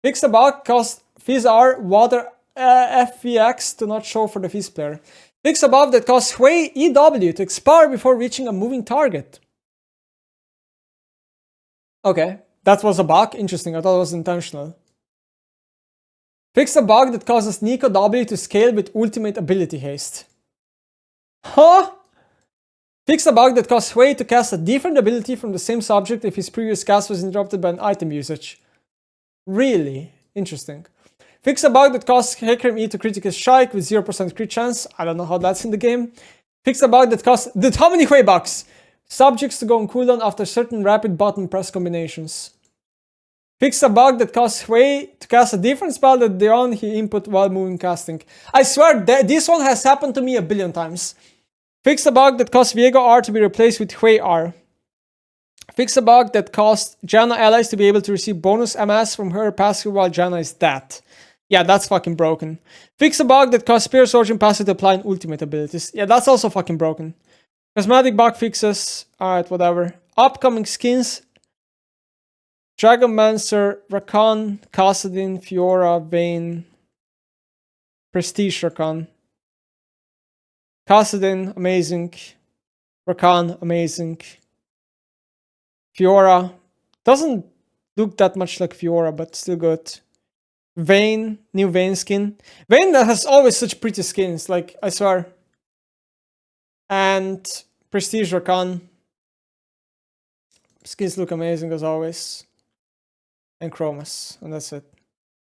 Fix the bug caused Fizz R water FVX to not show for the Fizz player. Fix a buff that caused Hui EW to expire before reaching a moving target. Okay, that was a bug. Interesting, I thought it was intentional. Fix a bug that causes Nico W to scale with ultimate ability haste. Huh? Fix a bug that caused Hui to cast a different ability from the same subject if his previous cast was interrupted by an item usage. Really? Interesting. Fix a bug that caused Hecarim E to critical strike with 0% crit chance. I don't know how that's in the game. Fix a bug that caused... How many Hui bugs? Subjects to go on cooldown after certain rapid button press combinations. Fix a bug that caused Hui to cast a different spell that the on he input while moving casting. I swear this one has happened to me a billion times. Fix a bug that caused Viego R to be replaced with Hui R. Fix a bug that caused Janna allies to be able to receive bonus MS from her passive while Janna is dead. Yeah, that's fucking broken. Fix a bug that caused Spear Surgeon passive to apply in ultimate abilities. Yeah, that's also fucking broken. Cosmetic bug fixes. Alright, whatever. Upcoming skins. Dragonmancer, Rakan, Kassadin, Fiora, Vayne. Prestige Rakan. Kassadin, amazing. Rakan, amazing. Fiora. Doesn't look that much like Fiora, but still good. Vayne, new Vayne skin. Vayne has always such pretty skins, like, I swear. And Prestige Rakan. Skins look amazing as always. And Chromas, and that's it.